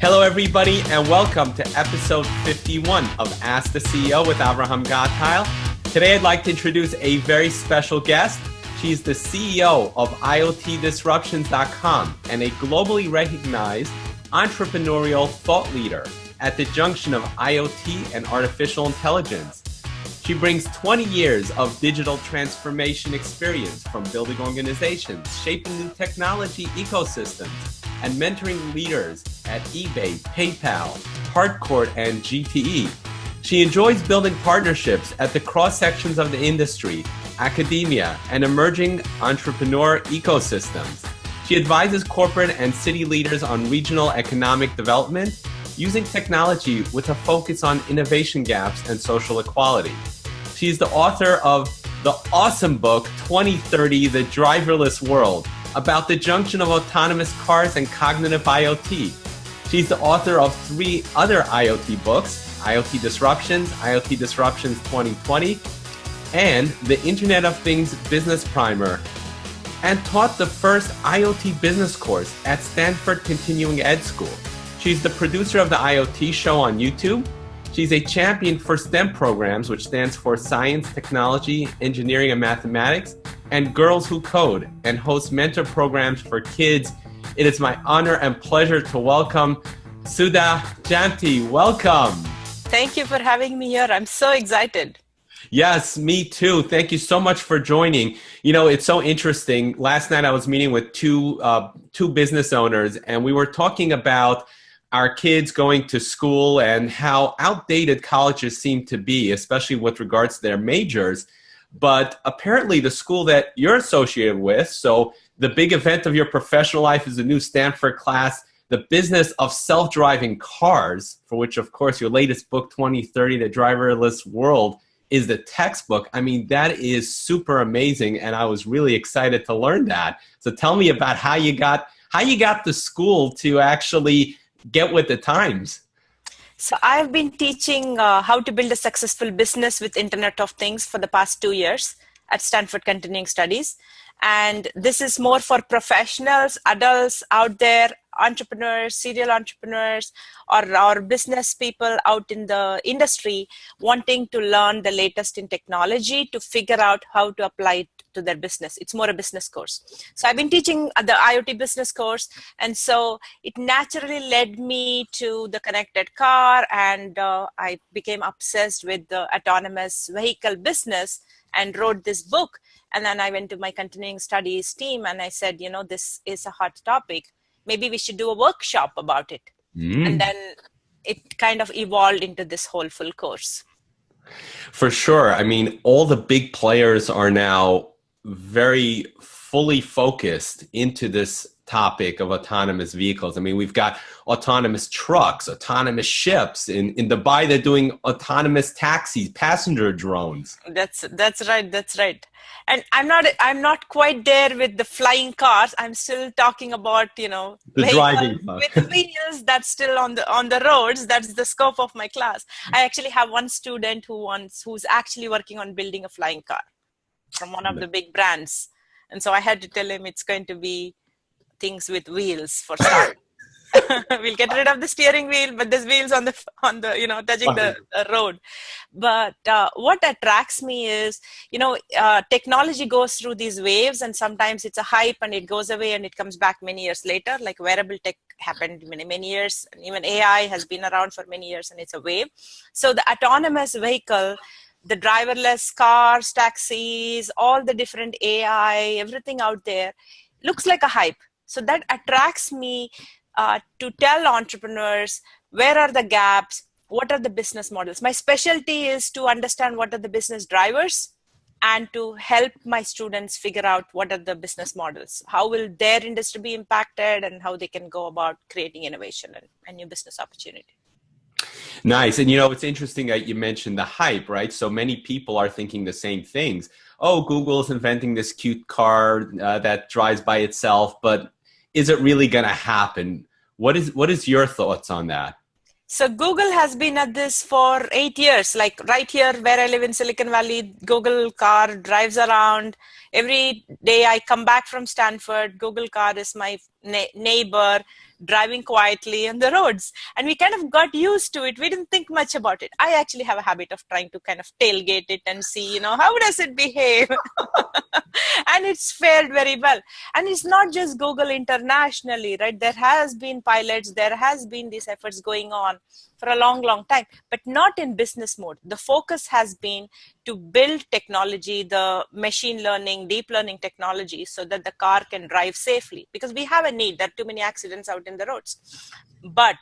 Hello, everybody, and welcome to episode 51 of Ask the CEO with Avrohom. Today, I'd like to introduce a very special guest. She's the CEO of IoT Disruptions.com and a globally recognized entrepreneurial thought leader at the junction of IoT and artificial intelligence. She brings 20 years of digital transformation experience from building organizations, shaping new technology ecosystems, and mentoring leaders at eBay, PayPal, Hardcore, and GTE. She enjoys building partnerships at the cross sections of the industry, academia, and emerging entrepreneur ecosystems. She advises corporate and city leaders on regional economic development using technology with a focus on innovation gaps and social equality. She's the author of the awesome book, 2030, The Driverless World, about the junction of autonomous cars and cognitive IoT. She's the author of 3 other IoT books, IoT Disruptions, IoT Disruptions 2020, and the Internet of Things Business Primer, and taught the first IoT business course at Stanford Continuing Ed School. She's the producer of the IoT Show on YouTube. She's a champion for STEM programs, which stands for Science, Technology, Engineering, and Mathematics, and Girls Who Code, and hosts mentor programs for kids. It is my honor and pleasure to welcome Sudha Jamthe. Welcome. Thank you for having me here. I'm so excited. Yes, me too. Thank you so much for joining. You know, it's so interesting. Last night I was meeting with two business owners, and we were talking about our kids going to school and how outdated colleges seem to be, especially with regards to their majors. But apparently the school that you're associated with, so the big event of your professional life is a new Stanford class, the business of self-driving cars, for which, of course, your latest book, 2030, The Driverless World, is the textbook. I mean, that is super amazing, and I was really excited to learn that. So tell me about how you got the school to actually get with the times. So I've been teaching how to build a successful business with Internet of Things for the past 2 years at Stanford Continuing Studies. And this is more for professionals, adults out there, entrepreneurs, serial entrepreneurs, or business people out in the industry wanting to learn the latest in technology to figure out how to apply it to their business. It's more a business course. So I've been teaching the IoT business course, and so it naturally led me to the connected car, and I became obsessed with the autonomous vehicle business and wrote this book. And then I went to my continuing studies team and I said, you know, this is a hot topic. Maybe we should do a workshop about it. And then it kind of evolved into this whole full course. For sure. I mean, all the big players are now very fully focused into this topic of autonomous vehicles. I mean, we've got autonomous trucks, autonomous ships. In Dubai, they're doing autonomous taxis, passenger drones. That's right. And I'm not quite there with the flying cars. I'm still talking about, you know, the driving with wheels. That's still on the roads. That's the scope of my class. I actually have one student who's actually working on building a flying car from one of the big brands. And so I had to tell him it's going to be things with wheels for start. We'll get rid of the steering wheel, but there's wheels on the you know, touching the road. But what attracts me is, you know, technology goes through these waves, and sometimes it's a hype and it goes away and it comes back many years later. Like wearable tech happened many years, and even AI has been around for many years, and it's a wave. So the autonomous vehicle, the driverless cars, taxis, all the different AI, everything out there looks like a hype. So that attracts me to tell entrepreneurs, where are the gaps? What are the business models? My specialty is to understand what are the business drivers and to help my students figure out what are the business models. How will their industry be impacted and how they can go about creating innovation and new business opportunity. Nice. And, you know, it's interesting that you mentioned the hype, right? So many people are thinking the same things. Oh, Google's inventing this cute car that drives by itself, but is it really going to happen? What is your thoughts on that? So Google has been at this for 8 years, like right here where I live in Silicon Valley, Google car drives around. Every day I come back from Stanford, Google car is my neighbor driving quietly on the roads. And we kind of got used to it. We didn't think much about it. I actually have a habit of trying to kind of tailgate it and see, how does it behave? And it's fared very well. And it's not just Google internationally, right? There has been pilots, there has been these efforts going on for a long, long time, but not in business mode. The focus has been to build technology, the machine learning, deep learning technology, so that the car can drive safely, because we have a need. There are too many accidents out in the roads. But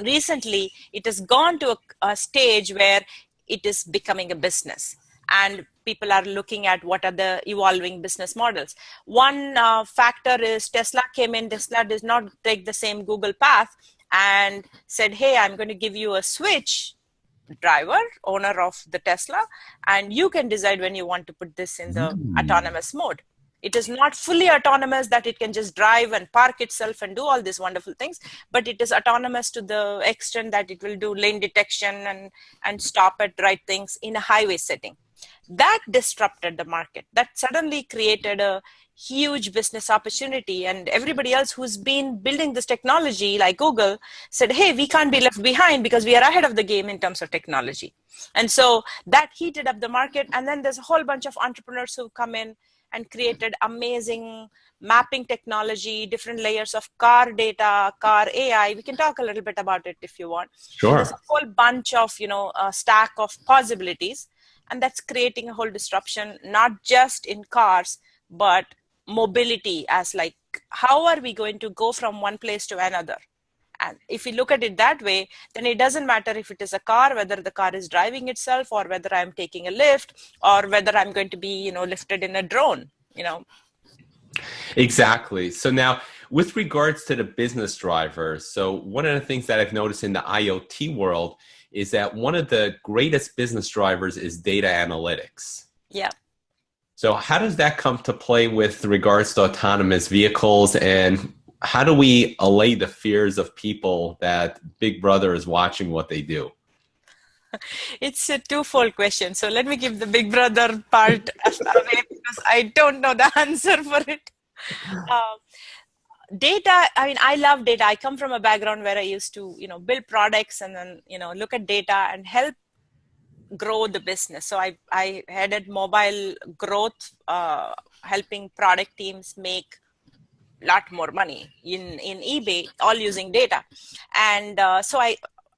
recently, it has gone to a stage where it is becoming a business. And people are looking at what are the evolving business models. One factor is Tesla came in. Tesla does not take the same Google path and said, hey, I'm going to give you a switch, driver, owner of the Tesla, and you can decide when you want to put this in the autonomous mode. It is not fully autonomous that it can just drive and park itself and do all these wonderful things, but it is autonomous to the extent that it will do lane detection and stop at right things in a highway setting. That disrupted the market. That suddenly created a huge business opportunity, and everybody else who's been building this technology, like Google, said, hey, we can't be left behind because we are ahead of the game in terms of technology. And so that heated up the market. And then there's a whole bunch of entrepreneurs who come in and created amazing mapping technology, different layers of car data, car AI. We can talk a little bit about it if you want. Sure. There's a whole bunch of, a stack of possibilities. And that's creating a whole disruption, not just in cars, but mobility as like, how are we going to go from one place to another? And if you look at it that way, then it doesn't matter if it is a car, whether the car is driving itself or whether I'm taking a lift or whether I'm going to be, lifted in a drone, Exactly. So now with regards to the business drivers, so one of the things that I've noticed in the IoT world is that one of the greatest business drivers is data analytics. Yeah. So how does that come to play with regards to autonomous vehicles, and how do we allay the fears of people that Big Brother is watching what they do? It's a twofold question. So let me give the Big Brother part away because I don't know the answer for it. Data, I love data. I come from a background where I used to, build products and then, look at data and help grow the business. So I headed mobile growth, helping product teams make a lot more money in eBay, all using data. And so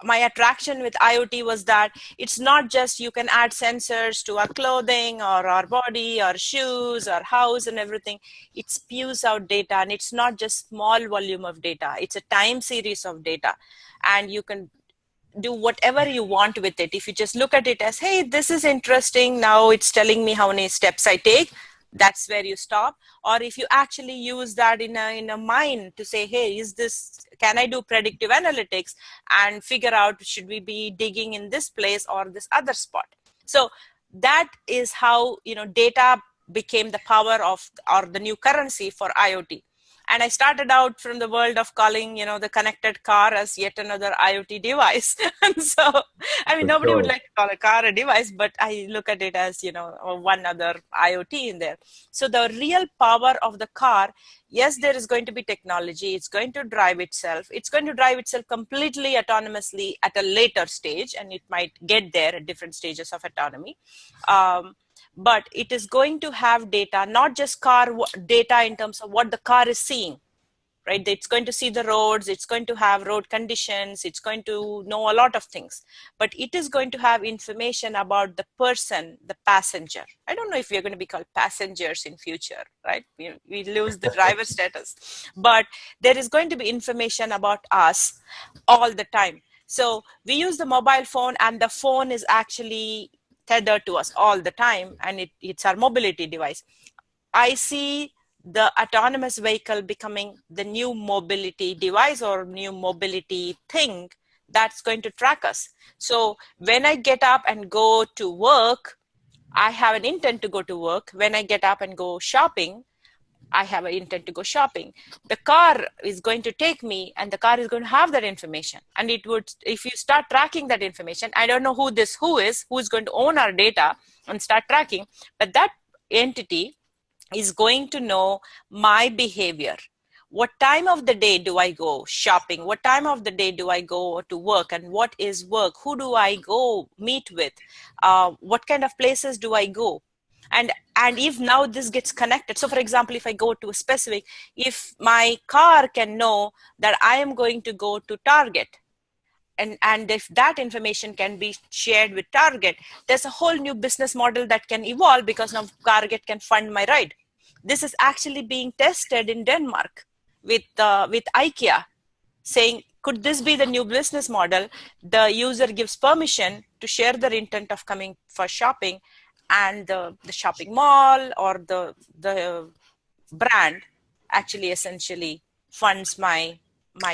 my attraction with IoT was that it's not just you can add sensors to our clothing or our body or shoes or house and everything. It spews out data, and it's not just small volume of data. It's a time series of data, and you can do whatever you want with it. If you just look at it as, hey, this is interesting, now it's telling me how many steps I take, that's where you stop. Or if you actually use that in a mine to say, hey, can I do predictive analytics and figure out, should we be digging in this place or this other spot? So that is how, data became the power of, or the new currency for IoT. And I started out from the world of calling, the connected car as yet another IoT device. And so, nobody would like to call a car a device, but I look at it as, one other IoT in there. So the real power of the car, yes, there is going to be technology. It's going to drive itself. It's going to drive itself completely autonomously at a later stage, and it might get there at different stages of autonomy. But it is going to have data, not just car data in terms of what the car is seeing, right? It's going to see the roads, it's going to have road conditions, it's going to know a lot of things, but it is going to have information about the person, the passenger. I don't know if we're going to be called passengers in future, right? We lose the driver status, but there is going to be information about us all the time. So we use the mobile phone, and the phone is actually tethered to us all the time, and it's our mobility device. I see the autonomous vehicle becoming the new mobility device or new mobility thing that's going to track us. So when I get up and go to work, I have an intent to go to work. When I get up and go shopping, I have an intent to go shopping. The car is going to take me, and the car is going to have that information. And it would, if you start tracking that information, I don't know who is going to own our data and start tracking, but that entity is going to know my behavior. What time of the day do I go shopping? What time of the day do I go to work? And what is work? Who do I go meet with? What kind of places do I go? And if now this gets connected, so for example, if I go to a specific, if my car can know that I am going to go to Target, and if that information can be shared with Target, there's a whole new business model that can evolve, because now Target can fund my ride. This is actually being tested in Denmark with IKEA, saying, could this be the new business model? The user gives permission to share their intent of coming for shopping, and the shopping mall or the brand actually essentially funds my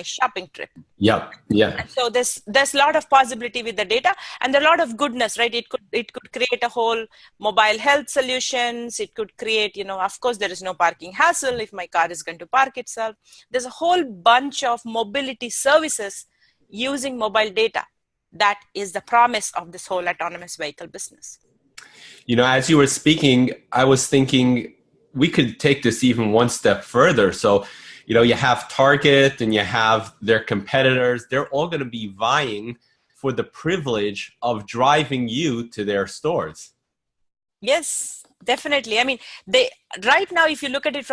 shopping trip. Yeah. And so there's a lot of possibility with the data, and a lot of goodness, right? It could create a whole mobile health solutions. It could create, of course, there is no parking hassle if my car is going to park itself. There's a whole bunch of mobility services using mobile data. That is the promise of this whole autonomous vehicle business. As you were speaking, I was thinking we could take this even one step further. So, you have Target and you have their competitors. They're all going to be vying for the privilege of driving you to their stores. Yes, definitely. I mean, right now, if you look at it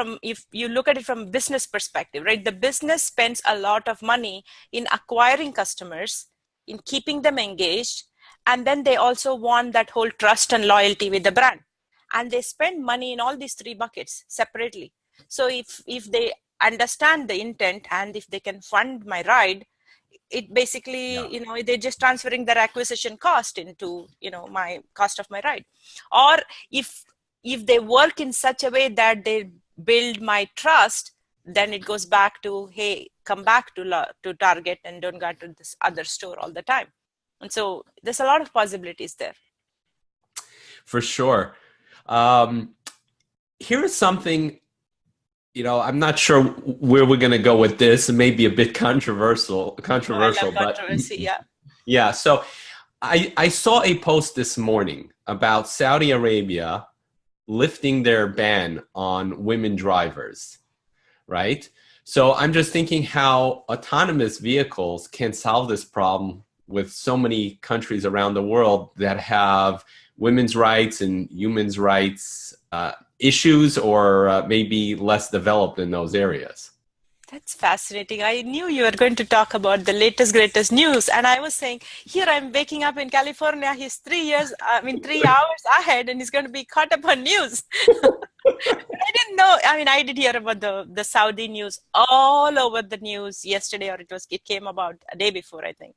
from business perspective, right, the business spends a lot of money in acquiring customers, in keeping them engaged, and then they also want that whole trust and loyalty with the brand. And they spend money in all these three buckets separately. So if they understand the intent, and if they can fund my ride, it basically, they're just transferring their acquisition cost into, my cost of my ride. Or if they work in such a way that they build my trust, then it goes back to, hey, come back to Target and don't go to this other store all the time. And so there's a lot of possibilities there. For sure. Here is something, I'm not sure where we're going to go with this. It may be a bit controversial, I love controversy, yeah. Yeah. So I saw a post this morning about Saudi Arabia lifting their ban on women drivers, right? So I'm just thinking how autonomous vehicles can solve this problem with so many countries around the world that have women's rights and human rights issues, or maybe less developed in those areas. That's fascinating. I knew you were going to talk about the latest, greatest news. And I was saying, here I'm waking up in California. He's 3 hours ahead, and he's going to be caught up on news. I didn't know. I mean, I did hear about the Saudi news all over the news yesterday, or it came about a day before, I think.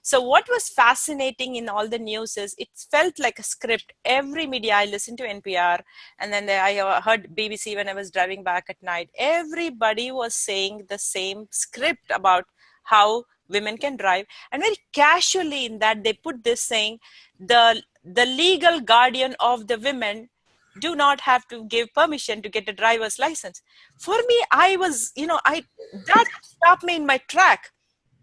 So what was fascinating in all the news is it felt like a script. Every media, I listened to NPR, and then I heard BBC when I was driving back at night. Everybody was saying the same script about how women can drive. And very casually in that, they put this saying, the legal guardian of the women do not have to give permission to get a driver's license. For me, that stopped me in my track.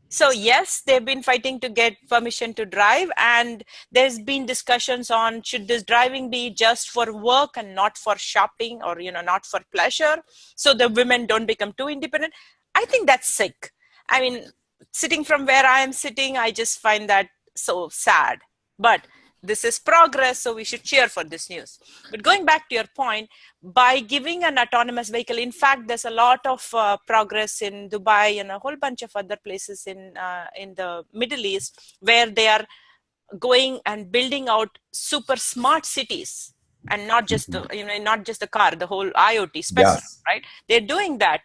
So yes, they've been fighting to get permission to drive, and there's been discussions on, should this driving be just for work and not for shopping, or, not for pleasure, so the women don't become too independent. I think that's sick. I mean, sitting from where I am sitting, I just find that so sad. But this is progress, so we should cheer for this news. But going back to your point, by giving an autonomous vehicle, in fact, there's a lot of progress in Dubai and a whole bunch of other places in the Middle East, where they are going and building out super smart cities, and not just not just the car, the whole IoT spectrum, yes. Right? They're doing that.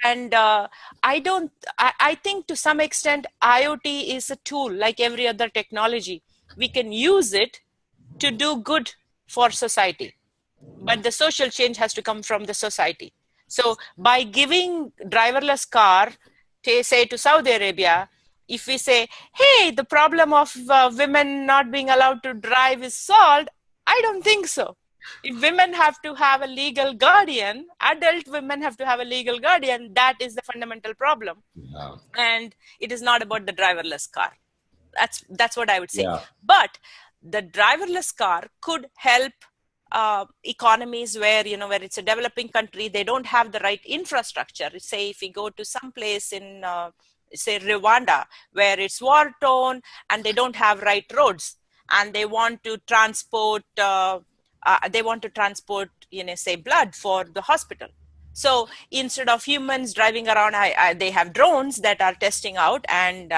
And I think to some extent, IoT is a tool like every other technology. We can use it to do good for society, but the social change has to come from the society. So by giving driverless car, say to Saudi Arabia, if we say, hey, the problem of women not being allowed to drive is solved, I don't think so. If women have to have a legal guardian, adult women have to have a legal guardian, that is the fundamental problem. Yeah. And it is not about the driverless car. That's what I would say. Yeah. But the driverless car could help economies where, where it's a developing country, they don't have the right infrastructure. Say if we go to some place in, say Rwanda, where it's war torn and they don't have right roads, and they want to transport, say blood for the hospital. So instead of humans driving around, they have drones that are testing out and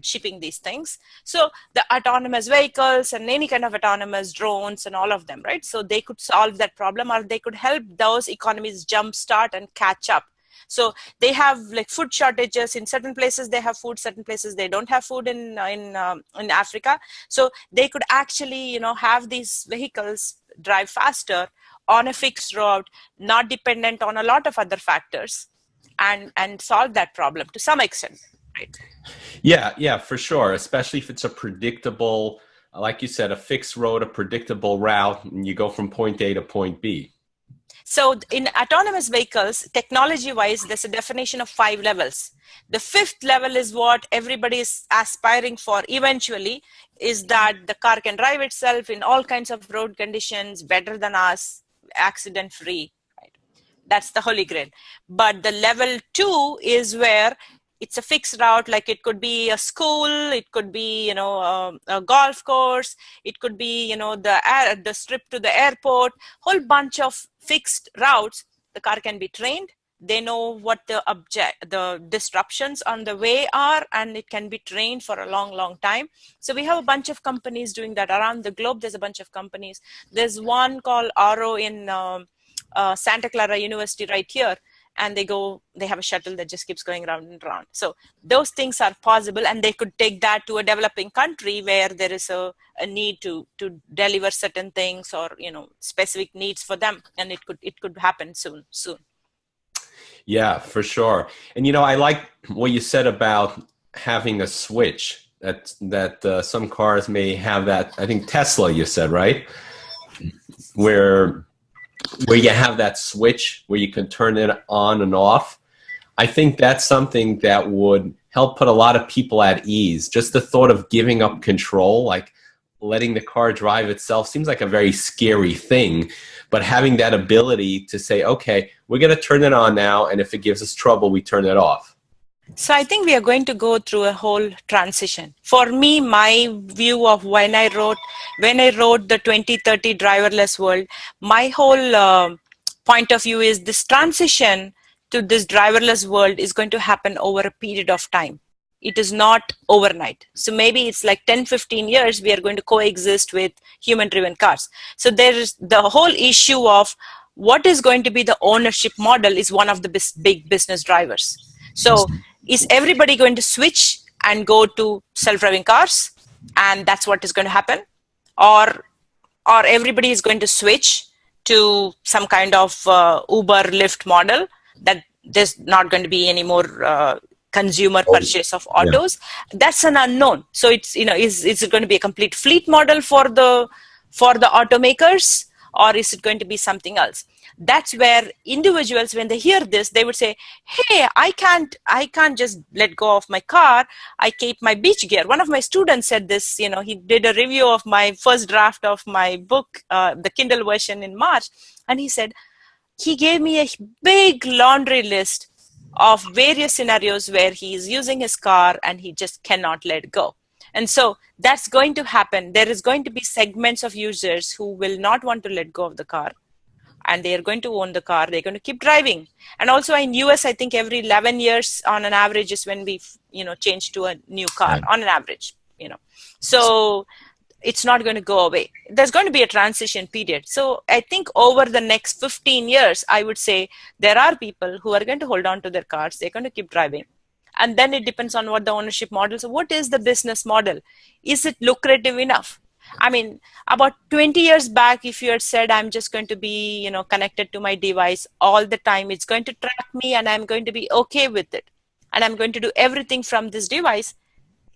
shipping these things. So the autonomous vehicles and any kind of autonomous drones and all of them, right? So they could solve that problem, or they could help those economies jumpstart and catch up. So they have like food shortages in certain places. They have food, certain places they don't have food in Africa. So they could actually, have these vehicles drive faster on a fixed route, not dependent on a lot of other factors, and solve that problem to some extent, right? Yeah, for sure. Especially if it's a predictable, like you said, a fixed road, a predictable route, and you go from point A to point B. So in autonomous vehicles, technology-wise, there's a definition of 5 levels. The 5th level is what everybody is aspiring for eventually, is that the car can drive itself in all kinds of road conditions, better than us, accident-free. Right? That's the holy grail. But the level 2 is where it's a fixed route, like it could be a school, it could be, a golf course, it could be, the strip to the airport, whole bunch of fixed routes. The car can be trained. They know what the disruptions on the way are, and it can be trained for a long, long time. So we have a bunch of companies doing that around the globe. There's a bunch of companies. There's one called Aro in Santa Clara University right here. And they have a shuttle that just keeps going round and round. So those things are possible, and they could take that to a developing country where there is a need to deliver certain things, or, specific needs for them. And it could happen soon. Yeah, for sure. And, I like what you said about having a switch that some cars may have that. I think Tesla, you said, right? Where you have that switch where you can turn it on and off. I think that's something that would help put a lot of people at ease. Just the thought of giving up control, like letting the car drive itself, seems like a very scary thing. But having that ability to say, okay, we're going to turn it on now, and if it gives us trouble, we turn it off. So I think we are going to go through a whole transition. For me, my view of when I wrote the 2030 Driverless World, my whole point of view is this transition to this driverless world is going to happen over a period of time. It is not overnight. So maybe it's like 10, 15 years, we are going to coexist with human-driven cars. So there is the whole issue of what is going to be the ownership model is one of the big business drivers. So is everybody going to switch and go to self-driving cars, and that's what is going to happen? Or everybody is going to switch to some kind of Uber, Lyft model, that there's not going to be any more consumer purchase of autos? Yeah. That's an unknown. So it's, is it going to be a complete fleet model for the automakers, or is it going to be something else? That's where individuals, when they hear this, they would say, hey, I can't just let go of my car. I keep my beach gear. One of my students said this, he did a review of my first draft of my book, the Kindle version, in March. And he said, he gave me a big laundry list of various scenarios where he is using his car and he just cannot let go. And so that's going to happen. There is going to be segments of users who will not want to let go of the car, and they are going to own the car. They're going to keep driving. And also in US, I think every 11 years on an average is when we, change to a new car, right, on an average, So it's not going to go away. There's going to be a transition period. So I think over the next 15 years, I would say there are people who are going to hold on to their cars. They're going to keep driving. And then it depends on what the ownership model. So what is the business model? Is it lucrative enough? I mean, about 20 years back, if you had said, I'm just going to be, connected to my device all the time, it's going to track me and I'm going to be okay with it, and I'm going to do everything from this device,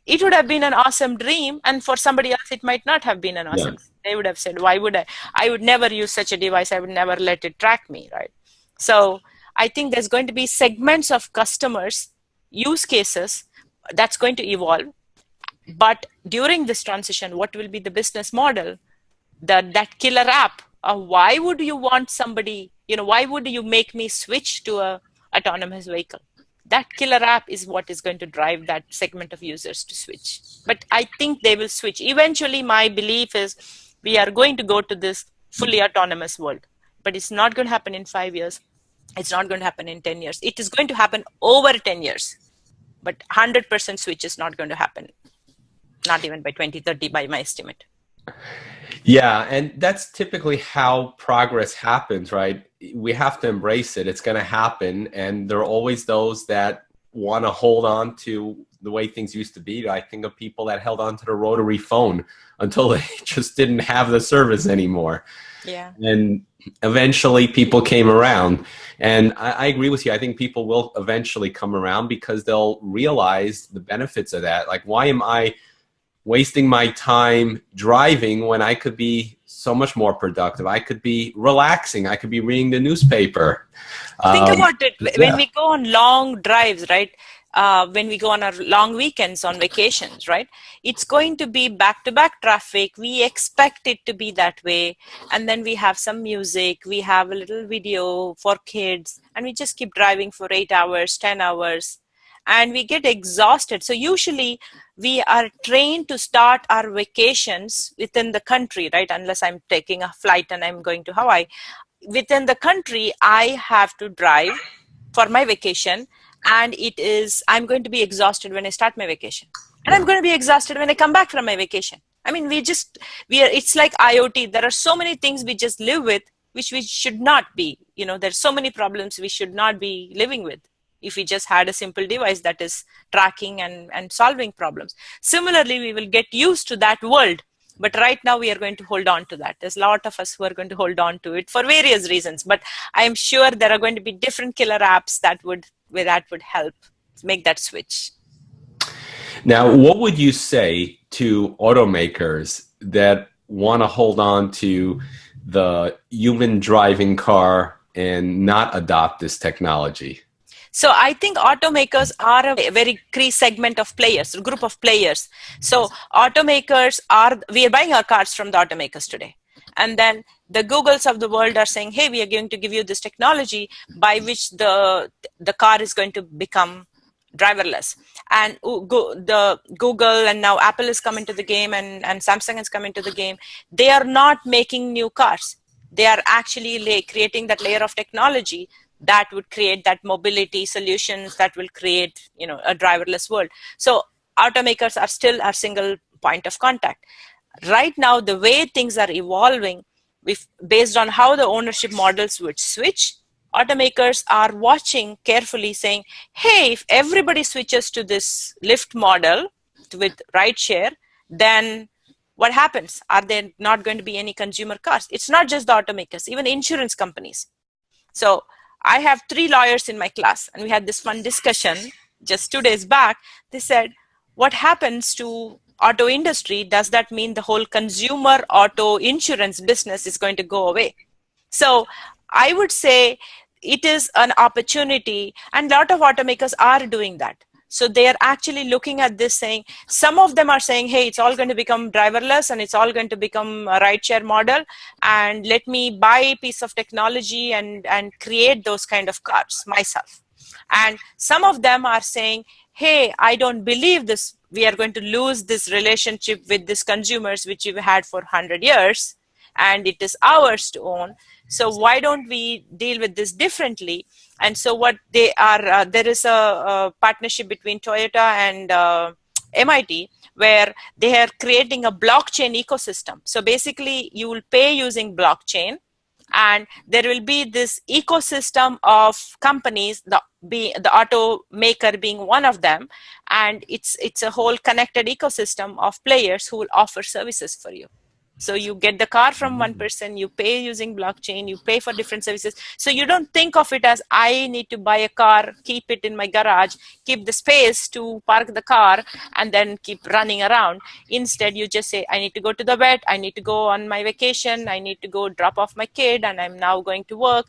it would have been an awesome dream. And for somebody else, it might not have been an awesome dream. they would have said, why would I would never use such a device. I would never let it track me, right? So I think there's going to be segments of customers, use cases that's going to evolve. But during this transition, what will be the business model? That killer app, why would you want somebody, why would you make me switch to a autonomous vehicle? That killer app is what is going to drive that segment of users to switch. But I think they will switch. Eventually, my belief is we are going to go to this fully autonomous world. But it's not going to happen in 5 years. It's not going to happen in 10 years. It is going to happen over 10 years. But 100% switch is not going to happen. Not even by 2030, by my estimate. Yeah, and that's typically how progress happens, right? We have to embrace it. It's going to happen. And there are always those that want to hold on to the way things used to be. I think of people that held on to the rotary phone until they just didn't have the service anymore. Yeah. And eventually people came around. And I agree with you. I think people will eventually come around because they'll realize the benefits of that. Like, why am I wasting my time driving when I could be so much more productive? I could be relaxing. I could be reading the newspaper. Think about it. When we go on long drives, right? When we go on our long weekends on vacations, right? It's going to be back-to-back traffic. We expect it to be that way. And then we have some music. We have a little video for kids. And we just keep driving for 8 hours, 10 hours. And we get exhausted. So usually we are trained to start our vacations within the country, right? Unless I'm taking a flight and I'm going to Hawaii. Within the country, I have to drive for my vacation. And I'm going to be exhausted when I start my vacation. And I'm going to be exhausted when I come back from my vacation. I mean, it's like IoT. There are so many things we just live with, which we should not be. There's so many problems we should not be living with if we just had a simple device that is tracking and solving problems. Similarly, we will get used to that world. But right now we are going to hold on to that. There's a lot of us who are going to hold on to it for various reasons. But I am sure there are going to be different killer apps that would help make that switch. Now, what would you say to automakers that want to hold on to the human driving car and not adopt this technology? So I think automakers are a very key segment of players, a group of players. So automakers we are buying our cars from the automakers today. And then the Googles of the world are saying, hey, we are going to give you this technology by which the car is going to become driverless. And the Google and now Apple is coming to the game and Samsung is coming to the game. They are not making new cars. They are actually creating that layer of technology that would create that mobility solutions that will create, a driverless world. So automakers are still our single point of contact. Right now, the way things are evolving, based on how the ownership models would switch, automakers are watching carefully saying, hey, if everybody switches to this Lyft model with rideshare, then what happens? Are there not going to be any consumer cars? It's not just the automakers, even insurance companies. So I have 3 lawyers in my class, and we had this fun discussion just 2 days back. They said, what happens to auto industry? Does that mean the whole consumer auto insurance business is going to go away? So I would say it is an opportunity, and a lot of automakers are doing that. So they are actually looking at this saying, some of them are saying, hey, it's all going to become driverless and it's all going to become a rideshare model. And let me buy a piece of technology and create those kind of cars myself. And some of them are saying, hey, I don't believe this. We are going to lose this relationship with these consumers, which we've had for 100 years, and it is ours to own. So why don't we deal with this differently? And so what they are, there is a partnership between Toyota and MIT where they are creating a blockchain ecosystem. So basically you will pay using blockchain, and there will be this ecosystem of companies, the automaker being one of them, and it's a whole connected ecosystem of players who will offer services for you. So you get the car from one person, you pay using blockchain, you pay for different services. So you don't think of it as I need to buy a car, keep it in my garage, keep the space to park the car, and then keep running around. Instead, you just say, I need to go to the vet, I need to go on my vacation, I need to go drop off my kid, and I'm now going to work.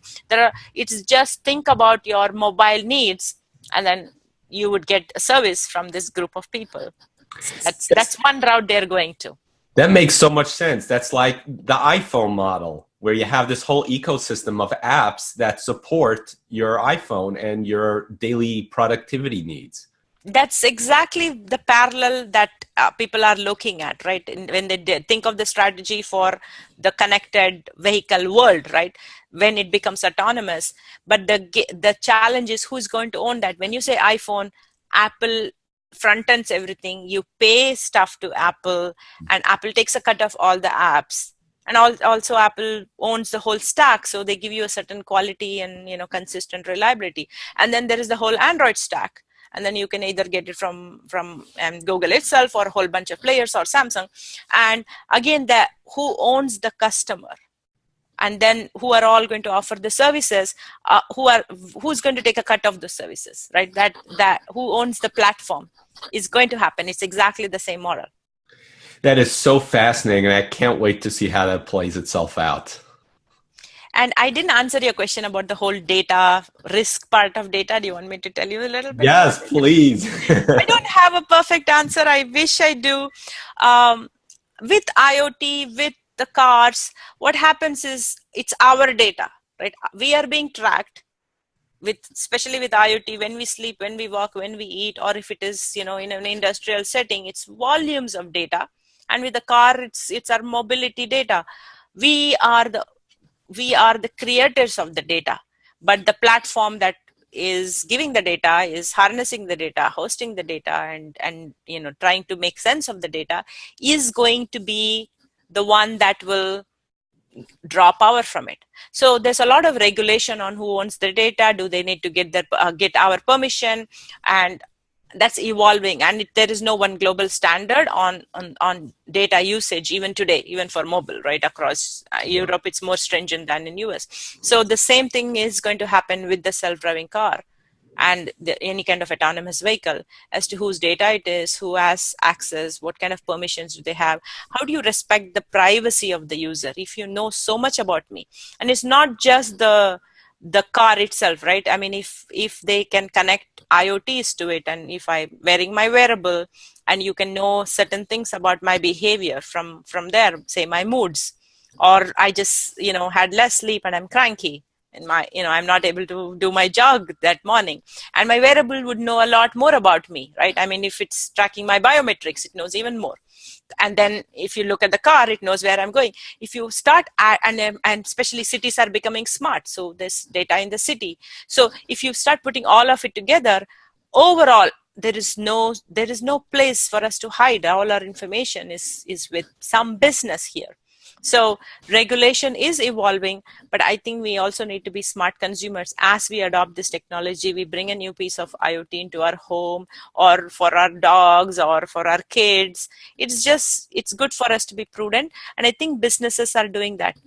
It's just think about your mobile needs, and then you would get a service from this group of people. That's one route they're going to. That makes so much sense. That's like the iPhone model, where you have this whole ecosystem of apps that support your iPhone and your daily productivity needs. That's exactly the parallel that people are looking at, right? When they think of the strategy for the connected vehicle world, right? When it becomes autonomous. But the challenge is who's going to own that. When you say iPhone, Apple front ends everything, you pay stuff to Apple, and Apple takes a cut of all the apps, and also Apple owns the whole stack, so they give you a certain quality and consistent reliability. And then there is the whole Android stack, and then you can either get it from Google itself or a whole bunch of players or Samsung. And again, who owns the customer, and then who are all going to offer the services, who's going to take a cut of the services, right? That who owns the platform is going to happen. It's exactly the same model. That is so fascinating, and I can't wait to see how that plays itself out. And I didn't answer your question about the whole data risk part of data. Do you want me to tell you a little bit? Yes, please. I don't have a perfect answer. I wish I do. With IoT, with the cars, what happens is it's our data, right? We are being tracked especially with IoT, when we sleep, when we walk, when we eat, or if it is, in an industrial setting, it's volumes of data. And with the car, it's our mobility data. We are the creators of the data, but the platform that is giving the data is harnessing the data, hosting the data, and trying to make sense of the data is going to be the one that will draw power from it. So there's a lot of regulation on who owns the data. Do they need to get our permission? And that's evolving. And there is no one global standard on data usage even today, even for mobile, right? Across Europe, it's more stringent than in US. So the same thing is going to happen with the self-driving car and any kind of autonomous vehicle, as to whose data it is, who has access, what kind of permissions do they have, how do you respect the privacy of the user if you know so much about me. And it's not just the car itself, right? I mean, if they can connect IoTs to it, and if I'm wearing my wearable and you can know certain things about my behavior from there, say my moods, or I just had less sleep and I'm cranky, and I'm not able to do my jog that morning, and my wearable would know a lot more about me, right? I mean, if it's tracking my biometrics, it knows even more. And then if you look at the car, it knows where I'm going. If you start and especially cities are becoming smart, so there's data in the city. So if you start putting all of it together, overall there is no place for us to hide. All our information is with some business here. So regulation is evolving, but I think we also need to be smart consumers. As we adopt this technology, we bring a new piece of IoT into our home, or for our dogs, or for our kids. It's good for us to be prudent. And I think businesses are doing that.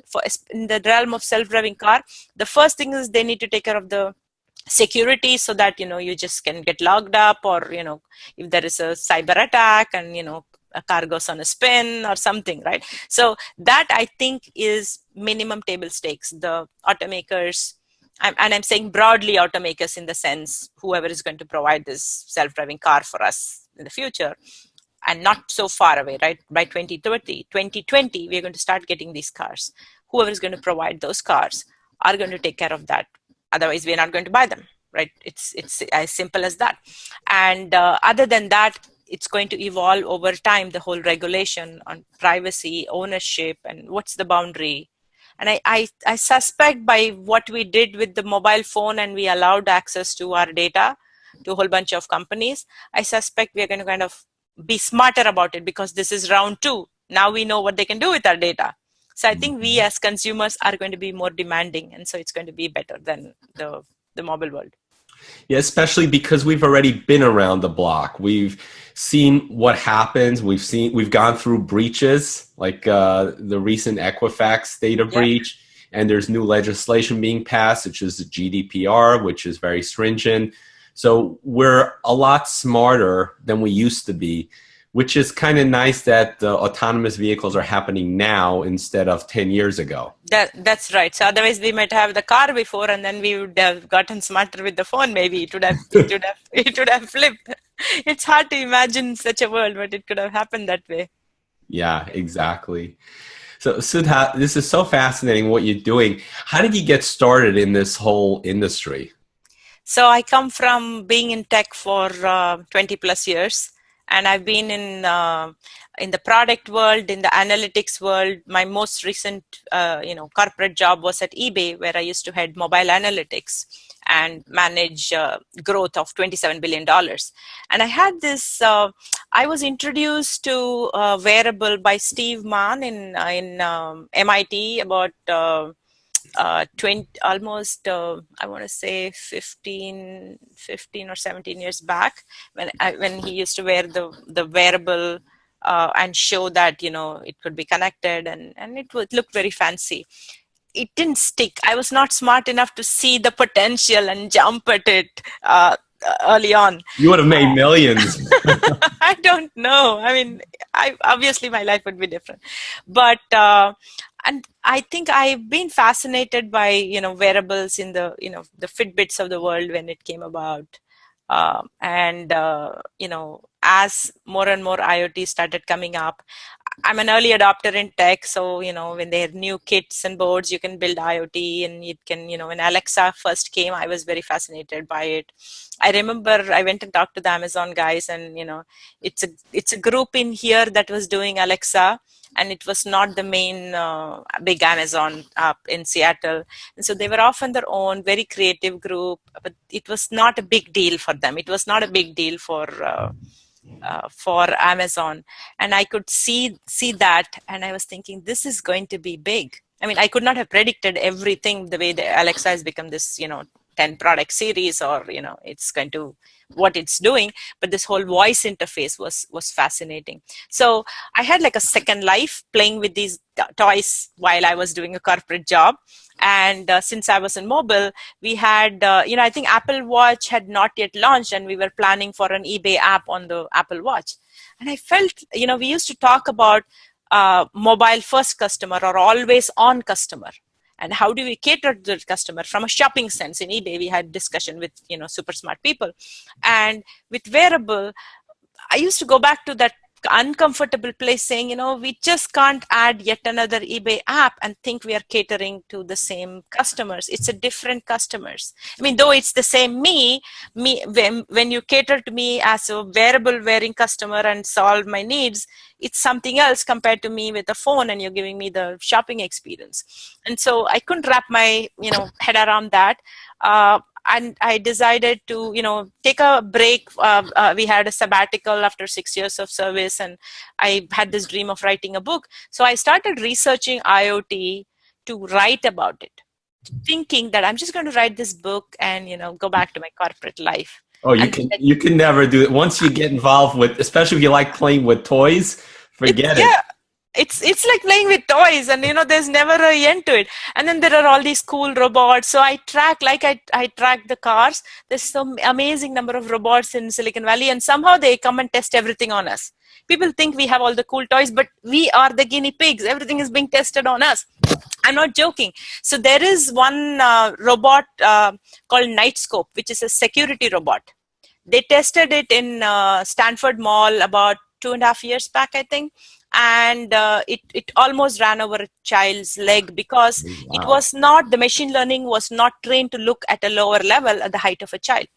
In the realm of self-driving car, the first thing is they need to take care of the security, so that you just can get logged up, or if there is a cyber attack and a car goes on a spin or something, right? So that, I think, is minimum table stakes. The automakers, and I'm saying broadly automakers in the sense whoever is going to provide this self-driving car for us in the future, and not so far away, right? By 2030, 2020, we're going to start getting these cars. Whoever is going to provide those cars are going to take care of that. Otherwise, we're not going to buy them, right? It's as simple as that. And other than that, it's going to evolve over time, the whole regulation on privacy, ownership, and what's the boundary. And I suspect by what we did with the mobile phone, and we allowed access to our data to a whole bunch of companies, I suspect we're going to kind of be smarter about it, because this is round 2. Now we know what they can do with our data. So I think we as consumers are going to be more demanding, and so it's going to be better than the mobile world. Yeah, especially because we've already been around the block. We've seen what happens. We've gone through breaches like the recent Equifax data breach, and there's new legislation being passed, which is the GDPR, which is very stringent. So we're a lot smarter than we used to be, which is kind of nice that the autonomous vehicles are happening now instead of 10 years ago. That's right. So otherwise we might have the car before, and then we would have gotten smarter with the phone. Maybe it would have flipped. It's hard to imagine such a world, but it could have happened that way. Yeah, exactly. So Sudha, this is so fascinating what you're doing. How did you get started in this whole industry? So I come from being in tech for 20 plus years. And I've been in the product world, in the analytics world. My most recent, corporate job was at eBay, where I used to head mobile analytics and manage growth of $27 billion. And I had this. I was introduced to wearable by Steve Mann in MIT about 20, almost I want to say 15 or 17 years back, when he used to wear the wearable and show that it could be connected, and it would look very fancy. It didn't stick. I was not smart enough to see the potential and jump at it early on. You would have made millions. I don't know. I mean, obviously my life would be different, but and I think I've been fascinated by wearables in the the Fitbits of the world when it came about, and as more and more IoT started coming up. I'm an early adopter in tech, so when there are new kits and boards, you can build IoT, and it can when Alexa first came, I was very fascinated by it. I remember I went and talked to the Amazon guys, and it's a group in here that was doing Alexa, and it was not the main big Amazon up in Seattle, and so they were off on their own, very creative group, but it was not a big deal for them. It was not a big deal for Amazon, and I could see that, and I was thinking, this is going to be big. I mean, I could not have predicted everything the way the Alexa has become this 10 product series, or it's going to what it's doing, but this whole voice interface was fascinating. So I had like a second life playing with these toys while I was doing a corporate job. And since I was in mobile, we had, I think Apple Watch had not yet launched, and we were planning for an eBay app on the Apple Watch. And I felt, we used to talk about mobile first customer or always on customer. And how do we cater to the customer from a shopping sense? In eBay, we had discussion with, super smart people. And with wearable, I used to go back to that uncomfortable place saying, we just can't add yet another eBay app and think we are catering to the same customers. It's a different customers. I mean, though it's the same me, when you cater to me as a wearable wearing customer and solve my needs, it's something else compared to me with a phone and you're giving me the shopping experience. And so I couldn't wrap my, head around that. And I decided to, take a break. We had a sabbatical after 6 years of service, and I had this dream of writing a book. So I started researching IoT to write about it, thinking that I'm just going to write this book and, go back to my corporate life. Oh, you can never do it. Once you get involved with, especially if you like playing with toys, forget it. Yeah. It's like playing with toys, and there's never an end to it. And then there are all these cool robots. So I track the cars. There's some amazing number of robots in Silicon Valley, and somehow they come and test everything on us. People think we have all the cool toys, but we are the guinea pigs. Everything is being tested on us. I'm not joking. So there is one robot called Nightscope, which is a security robot. They tested it in Stanford Mall about 2.5 years back, I think. And it almost ran over a child's leg because it was not, the machine learning was not trained to look at a lower level at the height of a child.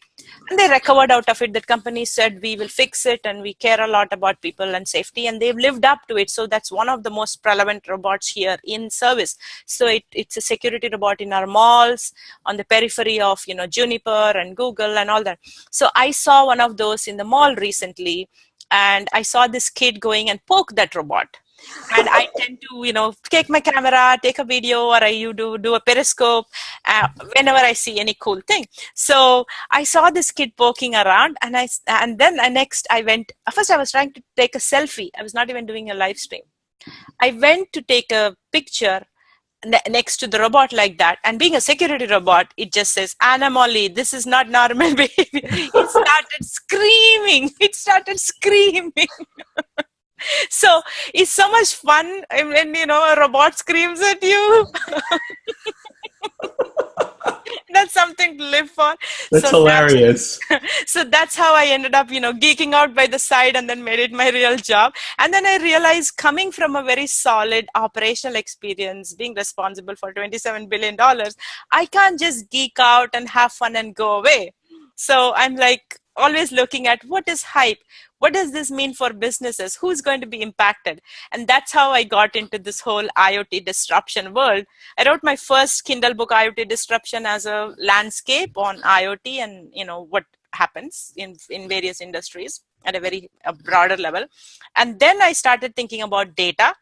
And they recovered out of it. That company said, we will fix it, and we care a lot about people and safety, and they've lived up to it. So that's one of the most relevant robots here in service. So it's a security robot in our malls, on the periphery of Juniper and Google and all that. So I saw one of those in the mall recently, and I saw this kid going and poke that robot. And I tend to, take my camera, take a video, or I do a periscope whenever I see any cool thing. So I saw this kid poking around, and then next I went. First, I was trying to take a selfie. I was not even doing a live stream. I went to take a picture next to the robot like that, and being a security robot, it just says anomaly, this is not normal behavior. It started screaming. So it's so much fun when a robot screams at you. That's something to live for. That's hilarious. So that's how I ended up, geeking out by the side, and then made it my real job. And then I realized, coming from a very solid operational experience, being responsible for $27 billion, I can't just geek out and have fun and go away. So I'm like always looking at what is hype. What does this mean for businesses? Who's going to be impacted? And that's how I got into this whole IoT disruption world. I wrote my first Kindle book, IoT Disruption, as a landscape on IoT and what happens in various industries at a broader level. And then I started thinking about data,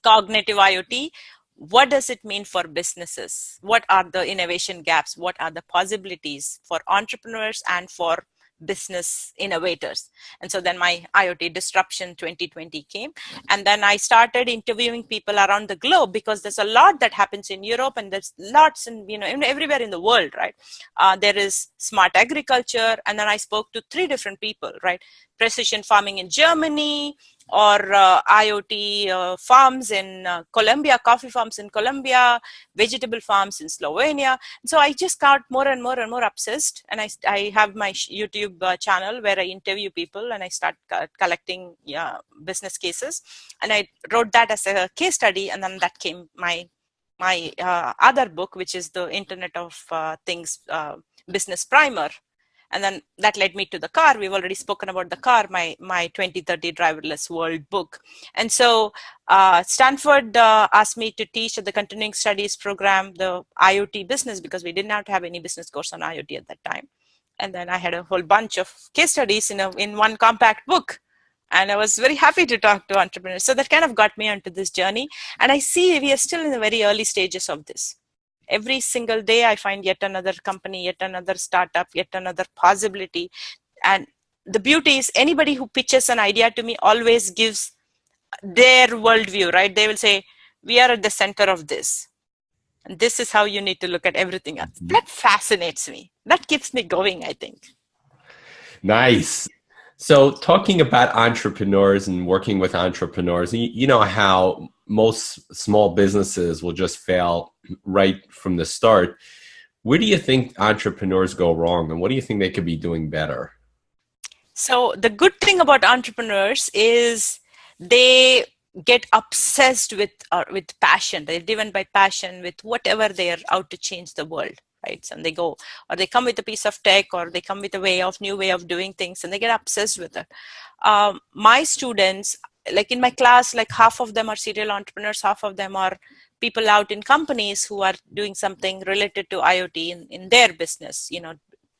cognitive IoT. What does it mean for businesses? What are the innovation gaps? What are the possibilities for entrepreneurs and for business innovators? And so then my IoT Disruption 2020 came, and then I started interviewing people around the globe, because there's a lot that happens in Europe, and there's lots in everywhere in the world, right? There is smart agriculture, and then I spoke to 3 different people, right? Precision farming in Germany, or IoT farms in Colombia, coffee farms in Colombia, vegetable farms in Slovenia. So I just got more and more and more obsessed. And I have my YouTube channel where I interview people, and I start collecting business cases. And I wrote that as a case study. And then that came my other book, which is the Internet of Things Business Primer. And then that led me to the car. We've already spoken about the car, my 2030 Driverless World book. And so Stanford asked me to teach at the Continuing Studies program, the IoT Business, because we did not have any business course on IoT at that time. And then I had a whole bunch of case studies in one compact book. And I was very happy to talk to entrepreneurs. So that kind of got me onto this journey. And I see we are still in the very early stages of this. Every single day, I find yet another company, yet another startup, yet another possibility. And the beauty is, anybody who pitches an idea to me always gives their worldview, right? They will say, we are at the center of this. And this is how you need to look at everything else. That fascinates me. That keeps me going, I think. Nice. So talking about entrepreneurs and working with entrepreneurs, you know how most small businesses will just fail right from the start. Where do you think entrepreneurs go wrong, and what do you think they could be doing better? So the good thing about entrepreneurs is they get obsessed with passion. They're driven by passion with whatever they're out to change the world. Right? And they go, or they come with a piece of tech, or they come with a new way of doing things, and they get obsessed with it. My students, like in my class, like half of them are serial entrepreneurs, half of them are people out in companies who are doing something related to IoT in their business,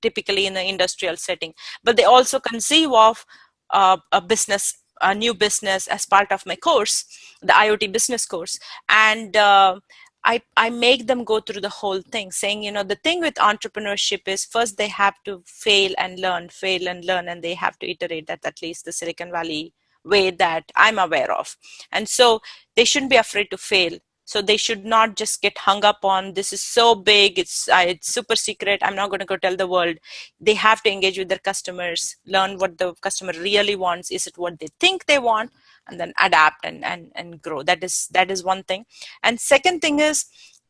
typically in the industrial setting. But they also conceive of a new business as part of my course, the IoT business course. And I make them go through the whole thing, saying, the thing with entrepreneurship is, first they have to fail and learn, and they have to iterate. That's at least the Silicon Valley way that I'm aware of. And so they shouldn't be afraid to fail. So they should not just get hung up on, this is so big, it's super secret, I'm not going to go tell the world. They have to engage with their customers, learn what the customer really wants. Is it what they think they want? And then adapt and grow. That is one thing. And second thing is,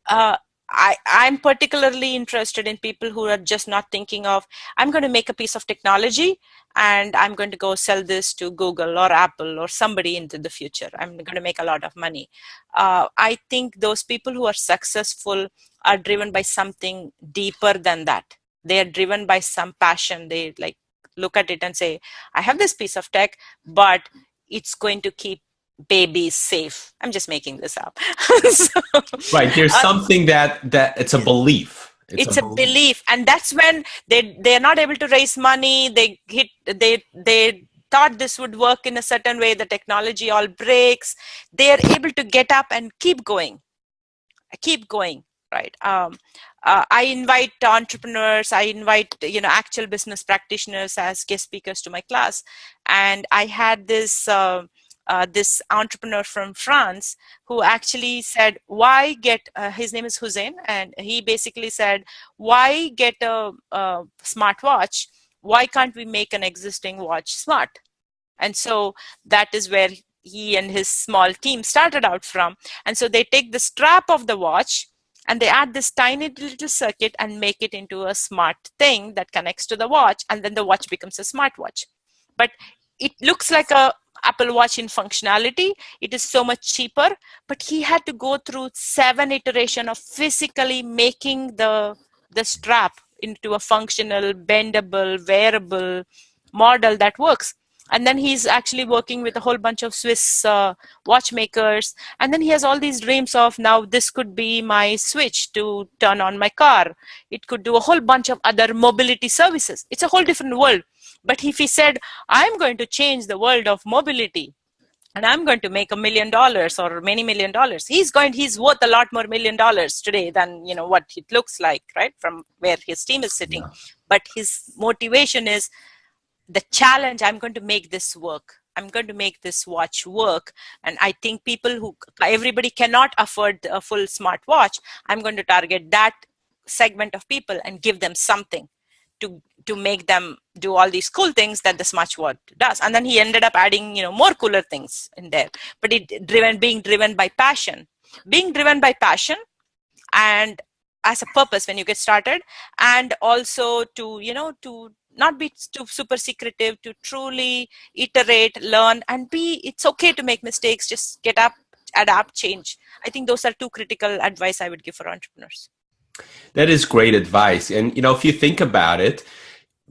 I'm particularly interested in people who are just not thinking of, I'm going to make a piece of technology and I'm going to go sell this to Google or Apple or somebody into the future. I'm going to make a lot of money. I think those people who are successful are driven by something deeper than that. They are driven by some passion. They look at it and say, I have this piece of tech, but it's going to keep babies safe. I'm just making this up. Right. There's something that it's a belief. It's a belief. And that's when they're not able to raise money. They thought this would work in a certain way, the technology all breaks. They're able to get up and keep going, right? I invite entrepreneurs, I invite, actual business practitioners as guest speakers to my class. And I had this entrepreneur from France who actually said, why get, his name is Hussein, and he basically said, why get a smartwatch? Why can't we make an existing watch smart? And so that is where he and his small team started out from. And so they take the strap of the watch and they add this tiny little circuit and make it into a smart thing that connects to the watch, and then the watch becomes a smartwatch. But it looks like a Apple Watch in functionality. It is so much cheaper, but he had to go through 7 iterations of physically making the strap into a functional, bendable, wearable model that works. And then he's actually working with a whole bunch of Swiss watchmakers. And then he has all these dreams of, now this could be my switch to turn on my car. It could do a whole bunch of other mobility services. It's a whole different world. But if he said, I'm going to change the world of mobility, and I'm going to make $1 million or many $1 million, he's worth a lot more $1 million today than what it looks like, right, from where his team is sitting. Yeah. But his motivation is the challenge. I'm going to make this work. I'm going to make this watch work. And I think everybody cannot afford a full smartwatch. I'm going to target that segment of people and give them something to make them do all these cool things that the smartwatch does. And then he ended up adding, more cooler things in there. But being driven by passion and as a purpose when you get started, and also to not be too super secretive, to truly iterate, learn, and it's okay to make mistakes. Just get up, adapt, change. I think those are 2 critical advice I would give for entrepreneurs. That is great advice. And, if you think about it,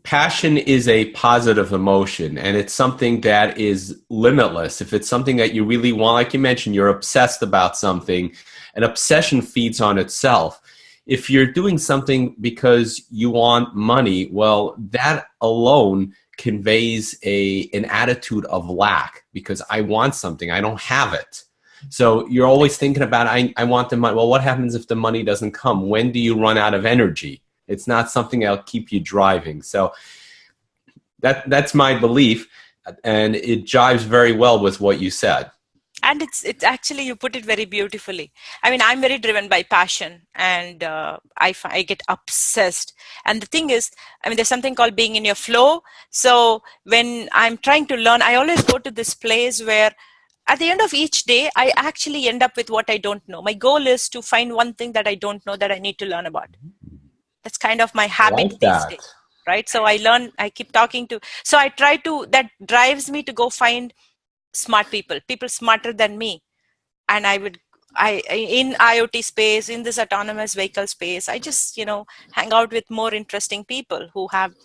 passion is a positive emotion, and it's something that is limitless. If it's something that you really want, like you mentioned, you're obsessed about something, an obsession feeds on itself. If you're doing something because you want money, well, that alone conveys an attitude of lack, because I want something, I don't have it. So you're always thinking about, I want the money. Well, what happens if the money doesn't come? When do you run out of energy? It's not something that'll keep you driving. So that's my belief, and it jives very well with what you said. And it's actually, you put it very beautifully. I mean, I'm very driven by passion, and I get obsessed. And the thing is, there's something called being in your flow. So when I'm trying to learn, I always go to this place where at the end of each day, I actually end up with what I don't know. My goal is to find one thing that I don't know that I need to learn about. That's kind of my habit these days, right? So I keep talking to, so I try to, that drives me to go find smart people smarter than me. And in IoT space, in this autonomous vehicle space, I just, hang out with more interesting people who have,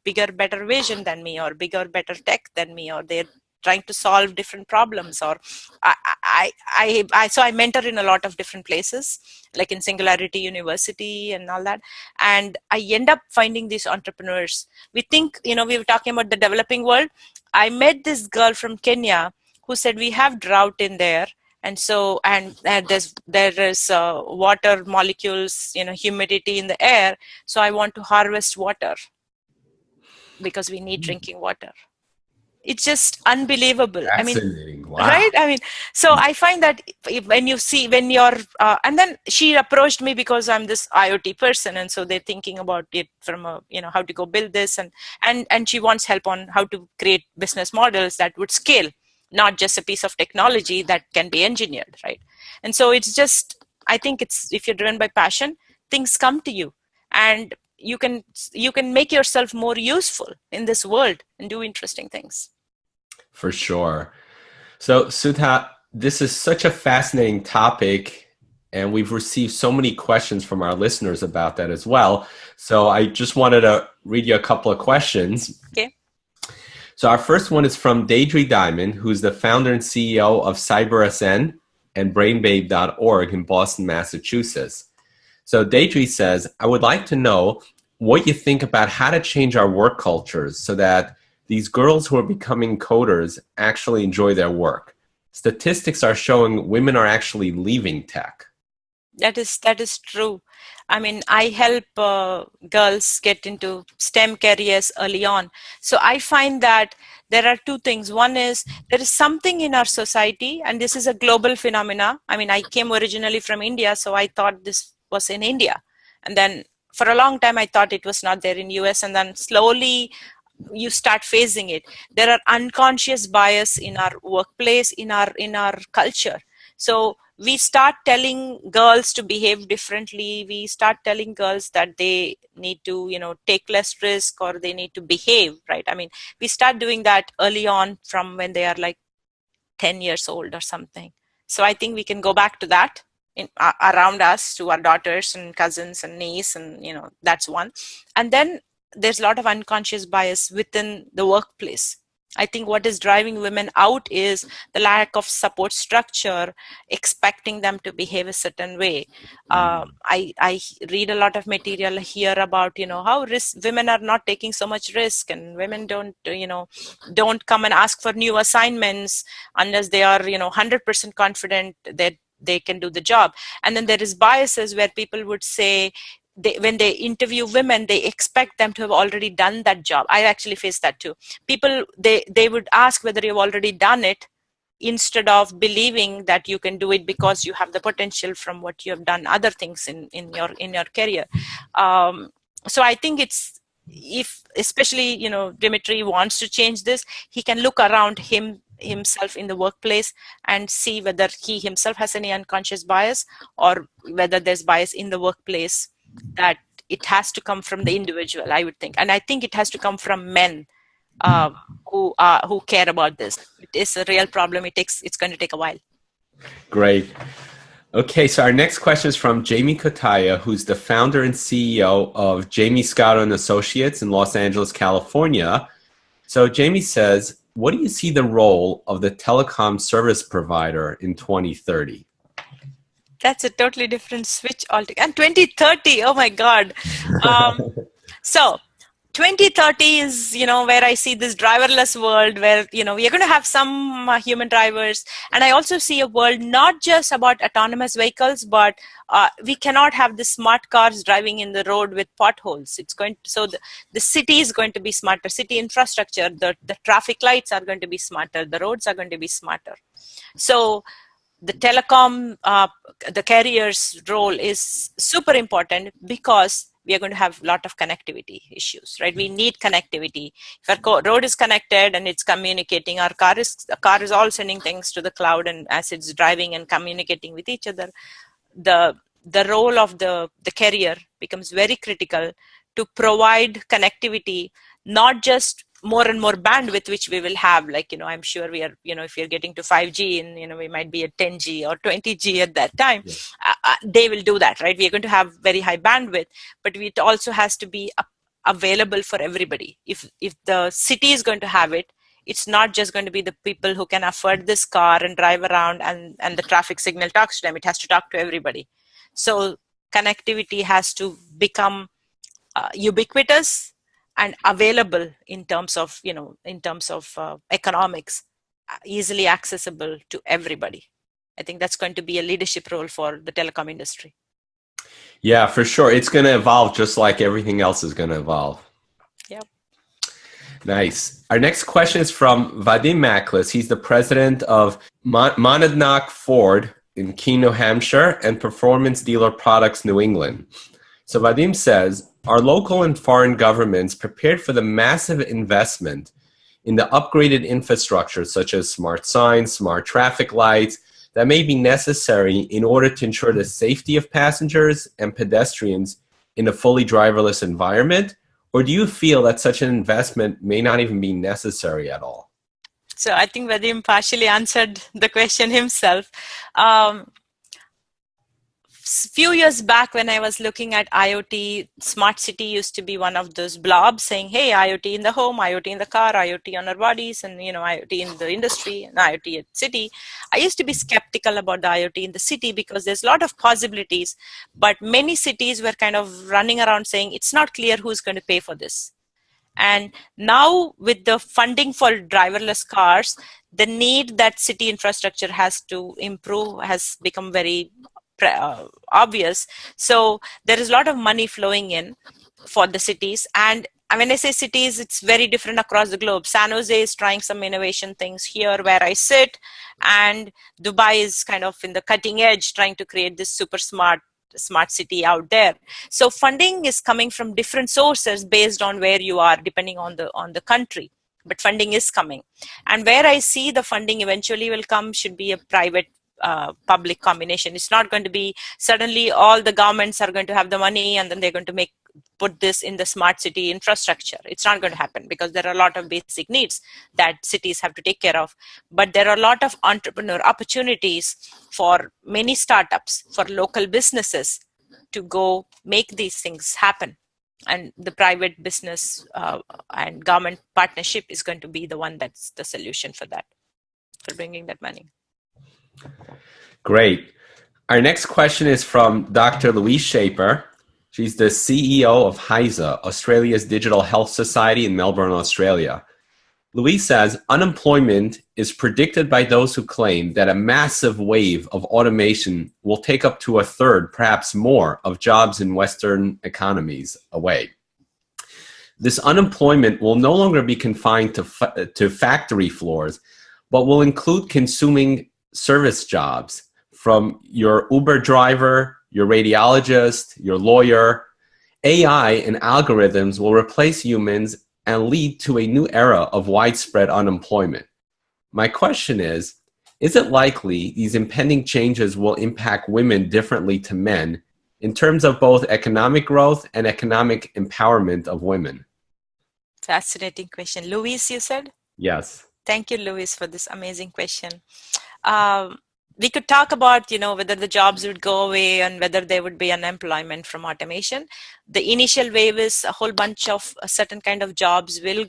bigger, better vision than me, or bigger, better tech than me, or they're trying to solve different problems. Or so I mentor in a lot of different places, like in Singularity University and all that. And I end up finding these entrepreneurs. We think, we were talking about the developing world. I met this girl from Kenya who said, we have drought in there. And so, there is water molecules, humidity in the air. So I want to harvest water because we need drinking water. It's just unbelievable. Fascinating. Wow. Right? So I find that when you're, and then she approached me because I'm this IoT person. And so they're thinking about it from how to go build this. And she wants help on how to create business models that would scale, not just a piece of technology that can be engineered, right? And so it's just, I think if you're driven by passion, things come to you, and you can make yourself more useful in this world and do interesting things. For sure. So Sudha, this is such a fascinating topic, and we've received so many questions from our listeners about that as well. So I just wanted to read you a couple of questions. Okay. So our first one is from Deidre Diamond, who's the founder and CEO of CyberSN and brainbabe.org in Boston, Massachusetts. So Deidre says, I would like to know what you think about how to change our work cultures so that these girls who are becoming coders actually enjoy their work. Statistics are showing women are actually leaving tech. That is true. I mean, I help girls get into STEM careers early on. So I find that there are two things. One is there is something in our society, and this is a global phenomena. I mean, I came originally from India, so I thought this was in India. And then for a long time, I thought it was not there in US. And then slowly you start facing it. There are unconscious bias in our workplace, in our culture. So we start telling girls to behave differently. We start telling girls that they need to, take less risk, or they need to behave, right? I mean, we start doing that early on from when they are like 10 years old or something. So I think we can go back to that around us, to our daughters and cousins and niece, and, that's one. And then there's a lot of unconscious bias within the workplace. I think what is driving women out is the lack of support structure, expecting them to behave a certain way. I read a lot of material here about, how women are not taking so much risk, and women don't come and ask for new assignments unless they are, 100% confident that they can do the job. And then there is biases where people would say, when they interview women, they expect them to have already done that job. I actually face that too. People, they would ask whether you've already done it, instead of believing that you can do it because you have the potential from what you have done other things in your career. So I think it's, if especially Dimitri wants to change this, he can look around himself in the workplace and see whether he himself has any unconscious bias, or whether there's bias in the workplace. That it has to come from the individual, I would think. And I think it has to come from men who care about this. It is a real problem. It's going to take a while. Great. Okay, so our next question is from Jamie Kotaya, who's the founder and CEO of Jamie Scott and Associates in Los Angeles, California. So Jamie says, what do you see the role of the telecom service provider in 2030? That's a totally different switch altogether. And 2030, oh my God. So 2030 is, where I see this driverless world where, we are going to have some human drivers. And I also see a world not just about autonomous vehicles, but we cannot have the smart cars driving in the road with potholes. So the city is going to be smarter, city infrastructure, the traffic lights are going to be smarter, the roads are going to be smarter. So the telecom, the carrier's role is super important, because we are going to have a lot of connectivity issues, right? We need connectivity. If our road is connected and it's communicating, the car is all sending things to the cloud, and as it's driving and communicating with each other, the role of the carrier becomes very critical to provide connectivity, not just more and more bandwidth, which we will have. Like, I'm sure we are, if you're getting to 5G, and, we might be at 10G or 20G at that time, they will do that, right? We are going to have very high bandwidth, but it also has to be available for everybody. If the city is going to have it, it's not just going to be the people who can afford this car and drive around and the traffic signal talks to them. It has to talk to everybody. So connectivity has to become ubiquitous and available in terms of, economics, easily accessible to everybody. I think that's going to be a leadership role for the telecom industry. Yeah, for sure. It's going to evolve just like everything else is going to evolve. Yep. Nice. Our next question is from Vadim Maklis. He's the president of Monadnock Ford in Keene, New Hampshire, and Performance Dealer Products, New England. So Vadim says, are local and foreign governments prepared for the massive investment in the upgraded infrastructure, such as smart signs, smart traffic lights, that may be necessary in order to ensure the safety of passengers and pedestrians in a fully driverless environment? Or do you feel that such an investment may not even be necessary at all? So I think Vadim partially answered the question himself. Few years back, when I was looking at IoT, smart city used to be one of those blobs saying, hey, IoT in the home, IoT in the car, IoT on our bodies, and IoT in the industry, and IoT at city. I used to be skeptical about the IoT in the city because there's a lot of possibilities, but many cities were kind of running around saying it's not clear who's going to pay for this. And now with the funding for driverless cars, the need that city infrastructure has to improve has become very obvious. So there is a lot of money flowing in for the cities. And when I say cities, it's very different across the globe. San Jose is trying some innovation things here where I sit, and Dubai is kind of in the cutting edge trying to create this super smart city out there. So funding is coming from different sources based on where you are, depending on the country. But funding is coming. And where I see the funding eventually will come should be a private public combination. It's not going to be suddenly all the governments are going to have the money and then they're going to put this in the smart city infrastructure. It's not going to happen because there are a lot of basic needs that cities have to take care of. But there are a lot of entrepreneur opportunities for many startups, for local businesses to go make these things happen. And the private business and government partnership is going to be the one that's the solution for that, for bringing that money. Great. Our next question is from Dr. Louise Shaper. She's the CEO of HISA, Australia's Digital Health Society in Melbourne, Australia. Louise says, unemployment is predicted by those who claim that a massive wave of automation will take up to a third, perhaps more, of jobs in Western economies away. This unemployment will no longer be confined to factory floors, but will include consuming service jobs, from your Uber driver, your radiologist, your lawyer. AI and algorithms will replace humans and lead to a new era of widespread unemployment. My question is it likely these impending changes will impact women differently to men in terms of both economic growth and economic empowerment of women? Fascinating question. Louise, you said? Yes. Thank you, Louise, for this amazing question. We could talk about, whether the jobs would go away and whether there would be unemployment from automation. The initial wave is a whole bunch of a certain kind of jobs will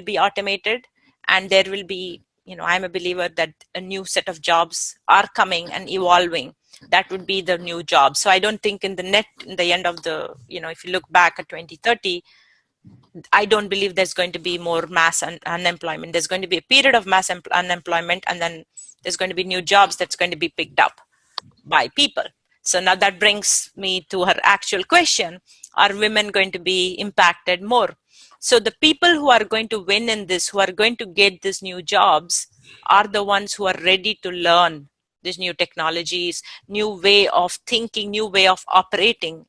be automated, and there will be, I'm a believer that a new set of jobs are coming and evolving. That would be the new job. So I don't think in the end of the, if you look back at 2030, I don't believe there's going to be more mass unemployment. There's going to be a period of mass unemployment, and then there's going to be new jobs that's going to be picked up by people. So now that brings me to her actual question. Are women going to be impacted more? So the people who are going to win in this, who are going to get these new jobs, are the ones who are ready to learn these new technologies, new way of thinking, new way of operating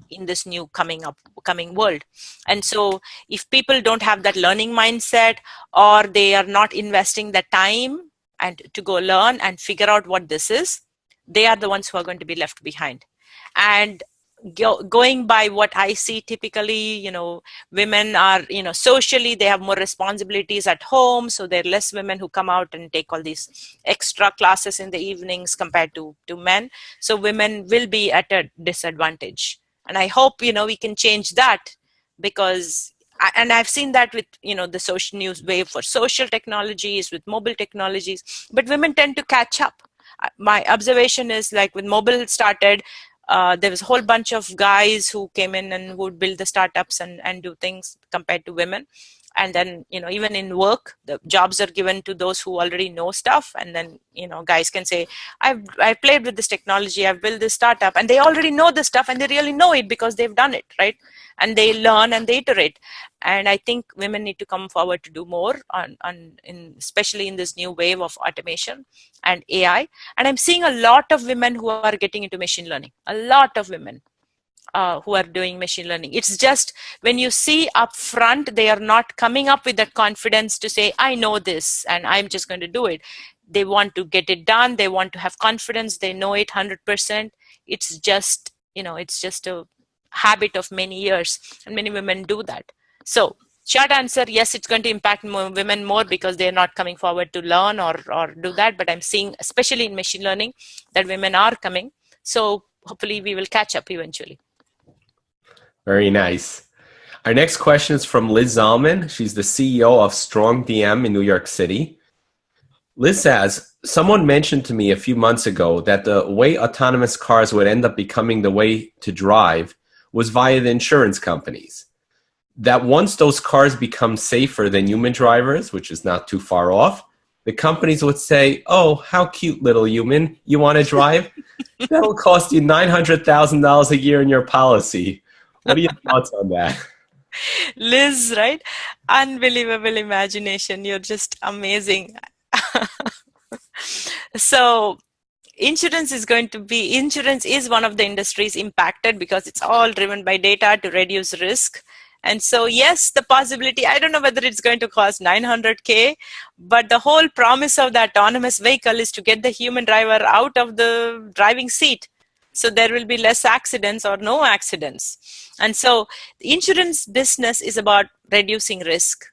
in this new coming world. And so if people don't have that learning mindset, or they are not investing the time and to go learn and figure out what this is, they are the ones who are going to be left behind. And going by what I see typically, women are, socially, they have more responsibilities at home. So there are less women who come out and take all these extra classes in the evenings compared to men. So women will be at a disadvantage. And I hope, we can change that, because and I've seen that with, the social news wave for social technologies, with mobile technologies, but women tend to catch up. My observation is, like, when mobile started, there was a whole bunch of guys who came in and would build the startups and do things compared to women. And then, even in work, the jobs are given to those who already know stuff. And then, guys can say, I've played with this technology, I've built this startup, and they already know this stuff, and they really know it because they've done it, right? And they learn and they iterate. And I think women need to come forward to do more especially in this new wave of automation and AI. And I'm seeing a lot of women who are getting into machine learning, a lot of women who are doing machine learning. It's just when you see up front, they are not coming up with that confidence to say, I know this and I'm just going to do it. They want to get it done. They want to have confidence. They know it 100%. It's just, it's just a habit of many years, and many women do that. So short answer, yes, it's going to impact women more because they're not coming forward to learn or do that. But I'm seeing, especially in machine learning, that women are coming. So hopefully we will catch up eventually. Very nice. Our next question is from Liz Zalman. She's the CEO of Strong DM in New York City. Liz says, someone mentioned to me a few months ago that the way autonomous cars would end up becoming the way to drive was via the insurance companies. that once those cars become safer than human drivers, which is not too far off, the companies would say, oh, how cute little human, you want to drive? That'll cost you $900,000 a year in your policy. What are your thoughts on that? Liz, right? Unbelievable imagination. You're just amazing. So insurance is one of the industries impacted because it's all driven by data to reduce risk. And so, yes, the possibility, I don't know whether it's going to cost 900K, but the whole promise of the autonomous vehicle is to get the human driver out of the driving seat. So there will be less accidents or no accidents. And so the insurance business is about reducing risk.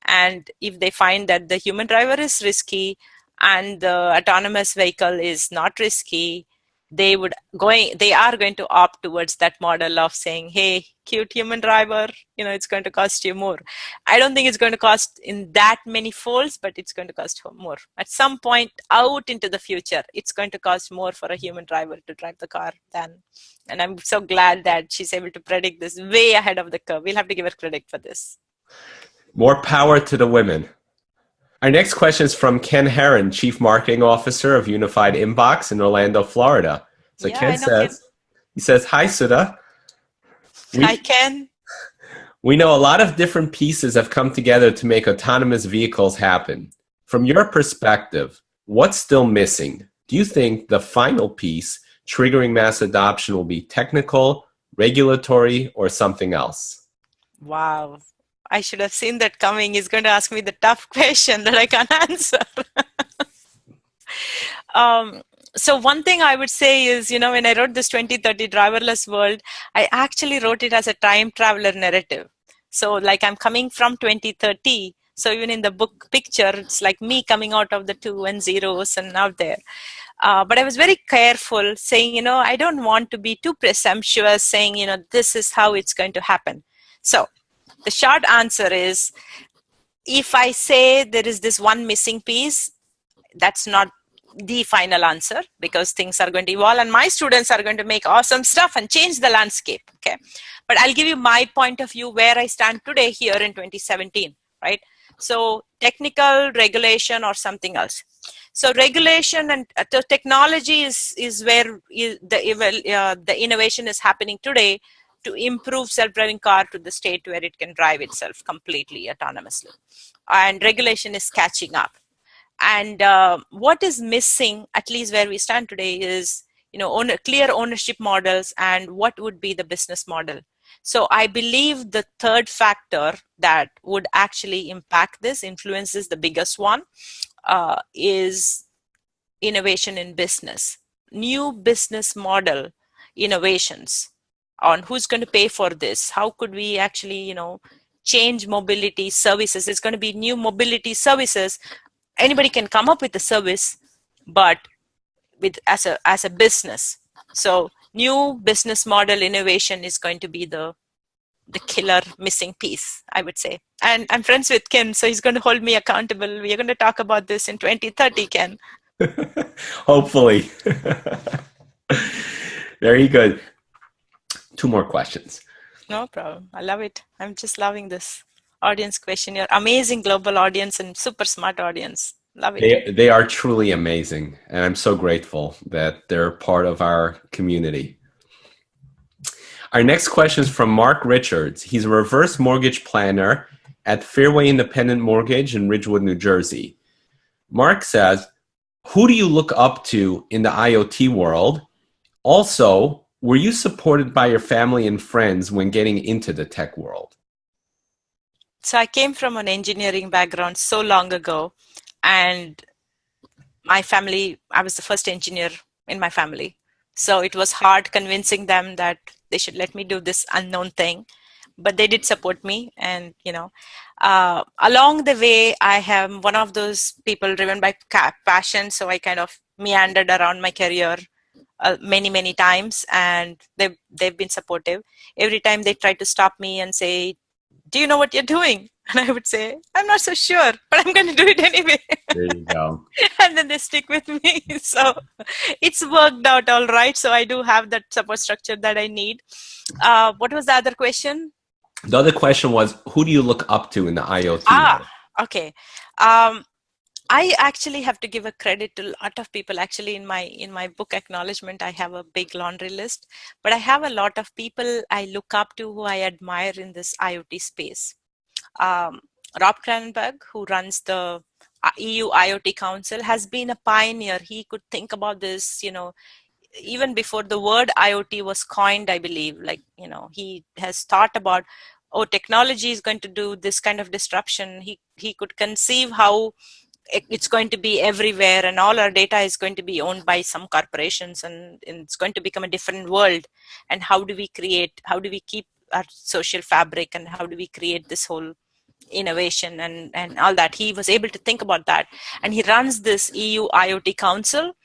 And if they find that the human driver is risky and the autonomous vehicle is not risky, they are going to opt towards that model of saying, hey, cute human driver, it's going to cost you more. I don't think it's going to cost in that many folds, but it's going to cost more. At some point out into the future, it's going to cost more for a human driver to drive the car than. And I'm so glad that she's able to predict this way ahead of the curve. We'll have to give her credit for this. More power to the women. Our next question is from Ken Herron, Chief Marketing Officer of Unified Inbox in Orlando, Florida. So yeah, Ken says, hi, Sudha. Hi, Ken. We know a lot of different pieces have come together to make autonomous vehicles happen. From your perspective, what's still missing? Do you think the final piece triggering mass adoption will be technical, regulatory, or something else? Wow. I should have seen that coming. He's going to ask me the tough question that I can't answer. So one thing I would say is, when I wrote this 2030 Driverless World, I actually wrote it as a time traveler narrative. So like I'm coming from 2030. So even in the book picture, it's like me coming out of the 2 and zeros and out there. But I was very careful saying, I don't want to be too presumptuous saying, this is how it's going to happen. So the short answer is, if I say there is this one missing piece, that's not the final answer, because things are going to evolve and my students are going to make awesome stuff and change the landscape. Okay, but I'll give you my point of view where I stand today here in 2017, right? So technical, regulation, or something else. So regulation and technology is where the innovation is happening today to improve self-driving car to the state where it can drive itself completely autonomously. And regulation is catching up. And what is missing, at least where we stand today, is clear ownership models and what would be the business model. So I believe the third factor that would actually impact this, influences the biggest one, is innovation in business. New business model innovations on who's going to pay for this. How could we actually, change mobility services? It's going to be new mobility services. Anybody can come up with the service, but as a business. So new business model innovation is going to be the killer missing piece, I would say. And I'm friends with Ken, so he's going to hold me accountable. We are going to talk about this in 2030, Ken. Hopefully. Very good. 2 more questions. No problem. I love it. I'm just loving this audience question. You're amazing global audience and super smart audience. Love it. They are truly amazing. And I'm so grateful that they're part of our community. Our next question is from Mark Richards. He's a reverse mortgage planner at Fairway Independent Mortgage in Ridgewood, New Jersey. Mark says, who do you look up to in the IoT world? Also, were you supported by your family and friends when getting into the tech world? So I came from an engineering background so long ago, and my family, I was the first engineer in my family. So it was hard convincing them that they should let me do this unknown thing, but they did support me. And, along the way, I am one of those people driven by passion. So I kind of meandered around my career many times, and they've been supportive. Every time they try to stop me and say, do you know what you're doing? And I would say, I'm not so sure, but I'm going to do it anyway. There you go. And then they stick with me. So it's worked out all right. So I do have that support structure that I need. What was the other question? The other question was, who do you look up to in the IoT world? Okay. I actually have to give a credit to a lot of people. Actually, in my book acknowledgement, I have a big laundry list, but I have a lot of people I look up to who I admire in this IoT space. Rob Cranenberg, who runs the EU IoT Council, has been a pioneer. He could think about this, even before the word IoT was coined, I believe. He has thought about, oh, technology is going to do this kind of disruption. He could conceive how it's going to be everywhere and all our data is going to be owned by some corporations, and it's going to become a different world. And how do we keep our social fabric, and how do we create this whole innovation and all that? He was able to think about that, and he runs this EU IoT Council,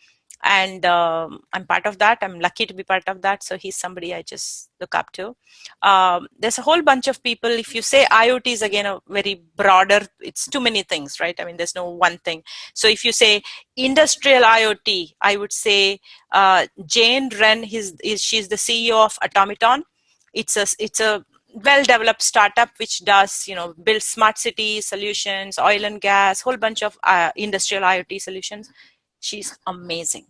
and I'm part of that. I'm lucky to be part of that. So he's somebody I just look up to. There's a whole bunch of people. If you say IoT is again a very broader, it's too many things, right? I mean, there's no one thing. So if you say industrial IoT, I would say Jane Wren. She's the CEO of Automaton. It's a well-developed startup which does, build smart city solutions, oil and gas, whole bunch of industrial IoT solutions. She's amazing.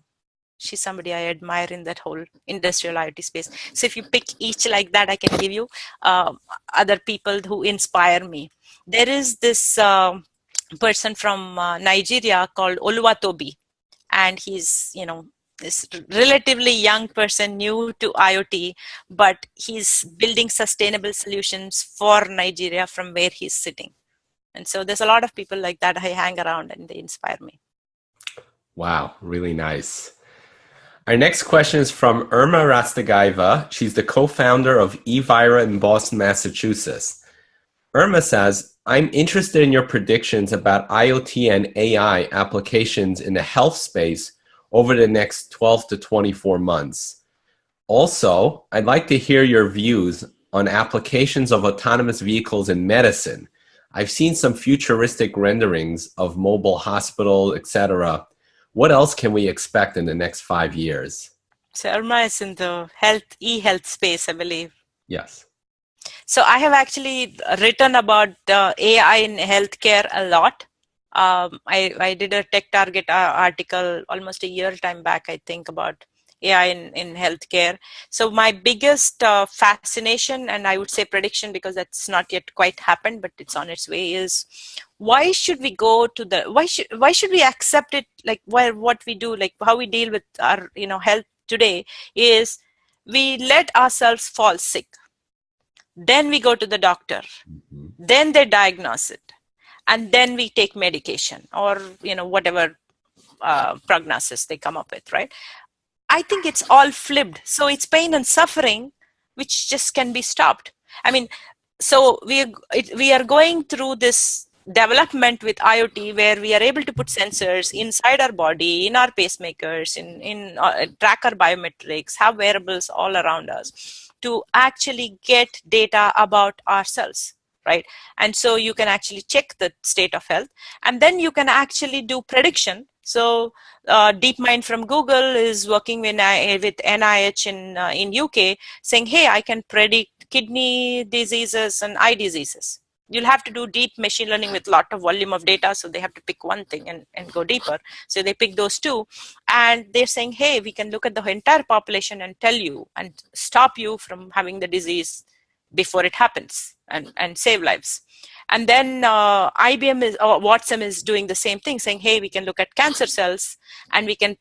She's somebody I admire in that whole industrial IoT space. So if you pick each like that, I can give you other people who inspire me. There is this person from Nigeria called Oluwatobi, and he's, this relatively young person, new to IoT, but he's building sustainable solutions for Nigeria from where he's sitting. And so there's a lot of people like that I hang around, and they inspire me. Wow, really nice. Our next question is from Irma Rastagaiva. She's the co-founder of eVira in Boston, Massachusetts. Irma says, I'm interested in your predictions about IoT and AI applications in the health space over the next 12 to 24 months. Also, I'd like to hear your views on applications of autonomous vehicles in medicine. I've seen some futuristic renderings of mobile hospital, etc. What else can we expect in the next 5 years? So Irma is in the e-health space, I believe. Yes. So I have actually written about AI in healthcare a lot. I did a Tech Target article almost a year time back, I think, about AI in healthcare. So my biggest fascination, and I would say prediction, because that's not yet quite happened, but it's on its way, is why should we go to the, why should we accept it, like what we do, like how we deal with our health today is we let ourselves fall sick. Then we go to the doctor, then they diagnose it, and then we take medication or whatever prognosis they come up with, right? I think it's all flipped. So it's pain and suffering which just can be stopped. I mean, so we are going through this development with IoT where we are able to put sensors inside our body, in our pacemakers, in track our biometrics, have wearables all around us to actually get data about ourselves, right? And so you can actually check the state of health, and then you can actually do prediction. So DeepMind from Google is working with NIH in UK, saying, hey, I can predict kidney diseases and eye diseases. You'll have to do deep machine learning with a lot of volume of data, so they have to pick one thing and go deeper. So they pick those two, and they're saying, hey, we can look at the entire population and tell you and stop you from having the disease before it happens and save lives. And then Watson is doing the same thing, saying, hey, we can look at cancer cells, and we can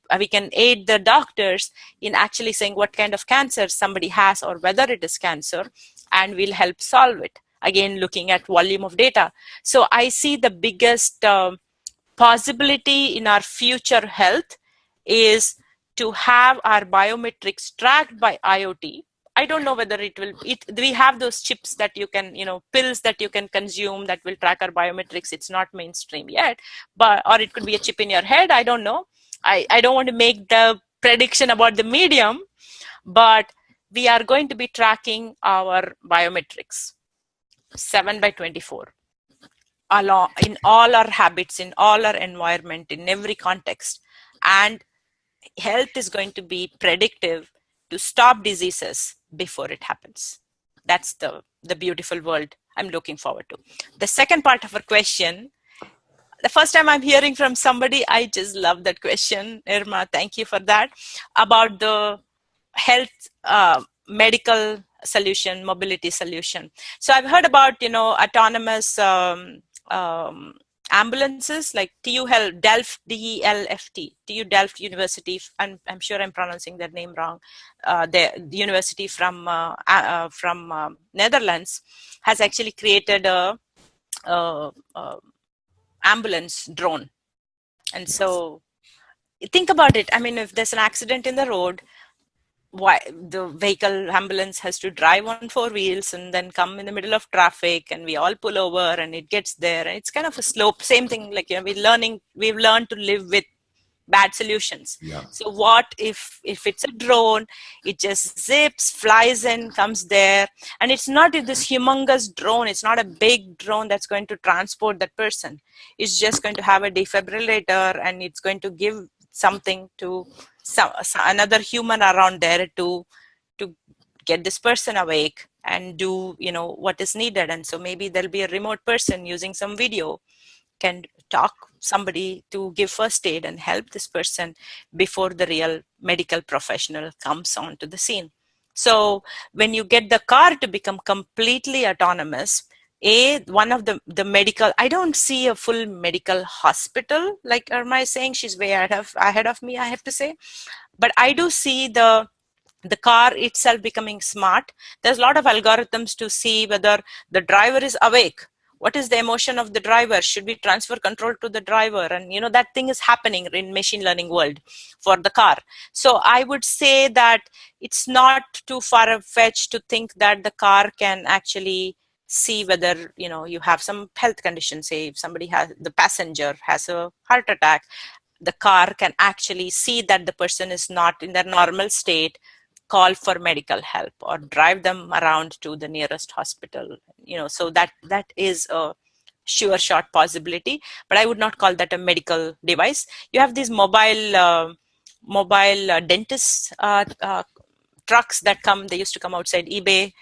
aid the doctors in actually saying what kind of cancer somebody has or whether it is cancer, and we'll help solve it. Again, looking at volume of data. So I see the biggest possibility in our future health is to have our biometrics tracked by IoT. I don't know whether we have those chips that you can, pills that you can consume that will track our biometrics. It's not mainstream yet, or it could be a chip in your head. I don't know. I don't want to make the prediction about the medium, but we are going to be tracking our biometrics 7/24 in all our habits, in all our environment, in every context. And health is going to be predictive to stop diseases before it happens. that's the beautiful world I'm looking forward to. The second part of our question, the first time I'm hearing from somebody, I just love that question. Irma, thank you for that. About the health, medical solution, mobility solution. So I've heard about, autonomous ambulances like TU Delft, DELFT, TU Delft University. I'm sure I'm pronouncing their name wrong. The university from Netherlands has actually created a ambulance drone. And so think about it. I mean, if there's an accident in the road, why the vehicle ambulance has to drive on 4 wheels and then come in the middle of traffic, and we all pull over and it gets there, and it's kind of a slope. Same thing, like, we've learned to live with bad solutions. Yeah. So what if it's a drone, it just zips, flies in, comes there, and it's not this humongous drone, it's not a big drone that's going to transport that person. It's just going to have a defibrillator, and it's going to give something to another human around there to get this person awake and do what is needed. And so maybe there'll be a remote person using some video can talk somebody to give first aid and help this person before the real medical professional comes onto the scene. So when you get the car to become completely autonomous, one of the medical, I don't see a full medical hospital like Irma is saying. She's way ahead of me, I have to say. But I do see the car itself becoming smart. There's a lot of algorithms to see whether the driver is awake. What is the emotion of the driver? Should we transfer control to the driver? And that thing is happening in machine learning world for the car. So I would say that it's not too far-fetched to think that the car can actually see whether you have some health condition. Say if the passenger has a heart attack, the car can actually see that the person is not in their normal state, call for medical help or drive them around to the nearest hospital. So that is a sure shot possibility, but I would not call that a medical device. You have these mobile dentist trucks that they used to come outside eBay.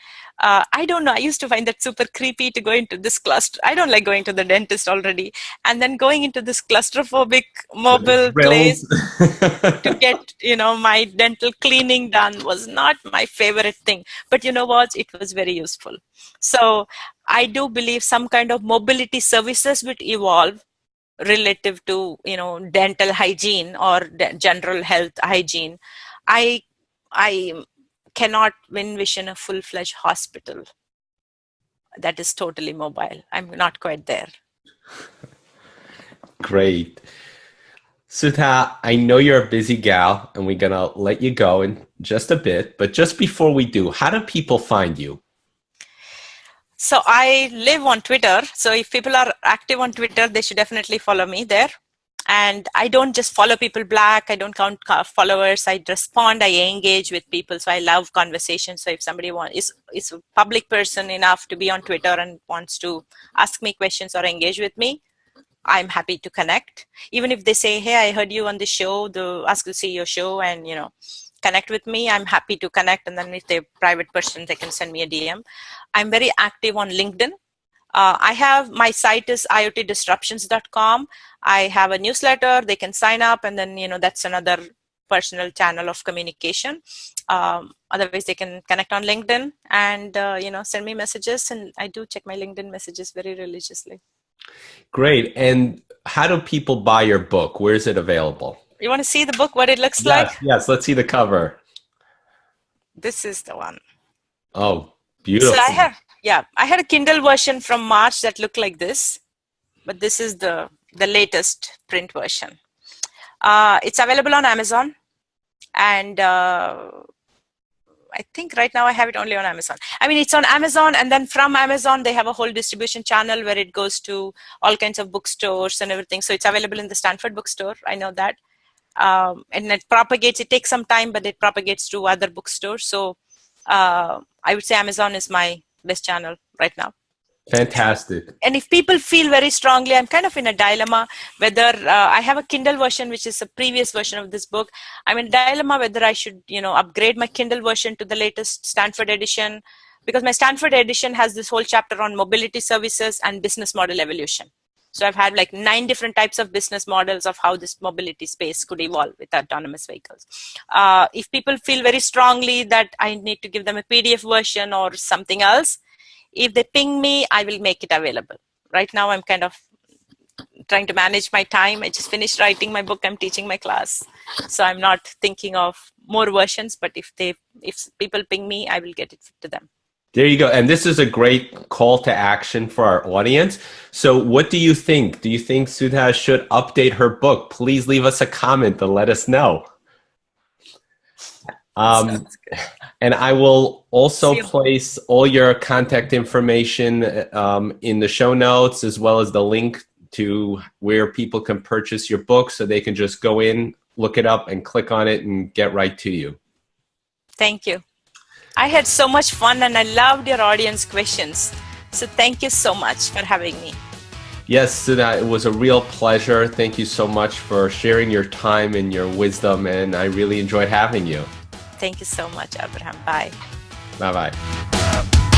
I don't know. I used to find that super creepy to go into this cluster. I don't like going to the dentist already. And then going into this claustrophobic mobile place to get, my dental cleaning done was not my favorite thing. But you know what? It was very useful. So I do believe some kind of mobility services would evolve relative to, dental hygiene or general health hygiene. I cannot envision a full-fledged hospital that is totally mobile. I'm not quite there. Great. Sudha, I know you're a busy gal, and we're going to let you go in just a bit. But just before we do, how do people find you? So I live on Twitter. So if people are active on Twitter, they should definitely follow me there. And I don't just follow people back. I don't count followers. I respond. I engage with people. So I love conversations. So if somebody is a public person enough to be on Twitter and wants to ask me questions or engage with me, I'm happy to connect. Even if they say, hey, I heard you on the show, the Ask the CEO show, and connect with me, I'm happy to connect. And then if they're a private person, they can send me a DM. I'm very active on LinkedIn. My site is IoTDisruptions.com. I have a newsletter. They can sign up, and then, that's another personal channel of communication. Otherwise, they can connect on LinkedIn and, send me messages. And I do check my LinkedIn messages very religiously. Great. And how do people buy your book? Where is it available? You want to see the book, what it looks like? Yes, let's see the cover. This is the one. Oh, beautiful. So I had a Kindle version from March that looked like this, but this is the latest print version. It's available on Amazon, and I think right now I have it only on Amazon. I mean, it's on Amazon, and then from Amazon, they have a whole distribution channel where it goes to all kinds of bookstores and everything. So it's available in the Stanford bookstore. I know that. And it propagates. It takes some time, but it propagates to other bookstores. So I would say Amazon is my best channel right now. Fantastic. And if people feel very strongly, I'm kind of in a dilemma whether I have a Kindle version, which is a previous version of this book. I'm in a dilemma whether I should, upgrade my Kindle version to the latest Stanford edition, because my Stanford edition has this whole chapter on mobility services and business model evolution. So I've had like 9 different types of business models of how this mobility space could evolve with autonomous vehicles. If people feel very strongly that I need to give them a PDF version or something else, if they ping me, I will make it available. Right now, I'm kind of trying to manage my time. I just finished writing my book. I'm teaching my class. So I'm not thinking of more versions, but if people ping me, I will get it to them. There you go. And this is a great call to action for our audience. So what do you think? Do you think Sudha should update her book? Please leave us a comment and let us know. And I will also place all your contact information in the show notes, as well as the link to where people can purchase your book, so they can just go in, look it up, and click on it and get right to you. Thank you. I had so much fun and I loved your audience questions. So thank you so much for having me. Yes, Sudha, it was a real pleasure. Thank you so much for sharing your time and your wisdom, and I really enjoyed having you. Thank you so much, Avrohom. Bye. Bye-bye.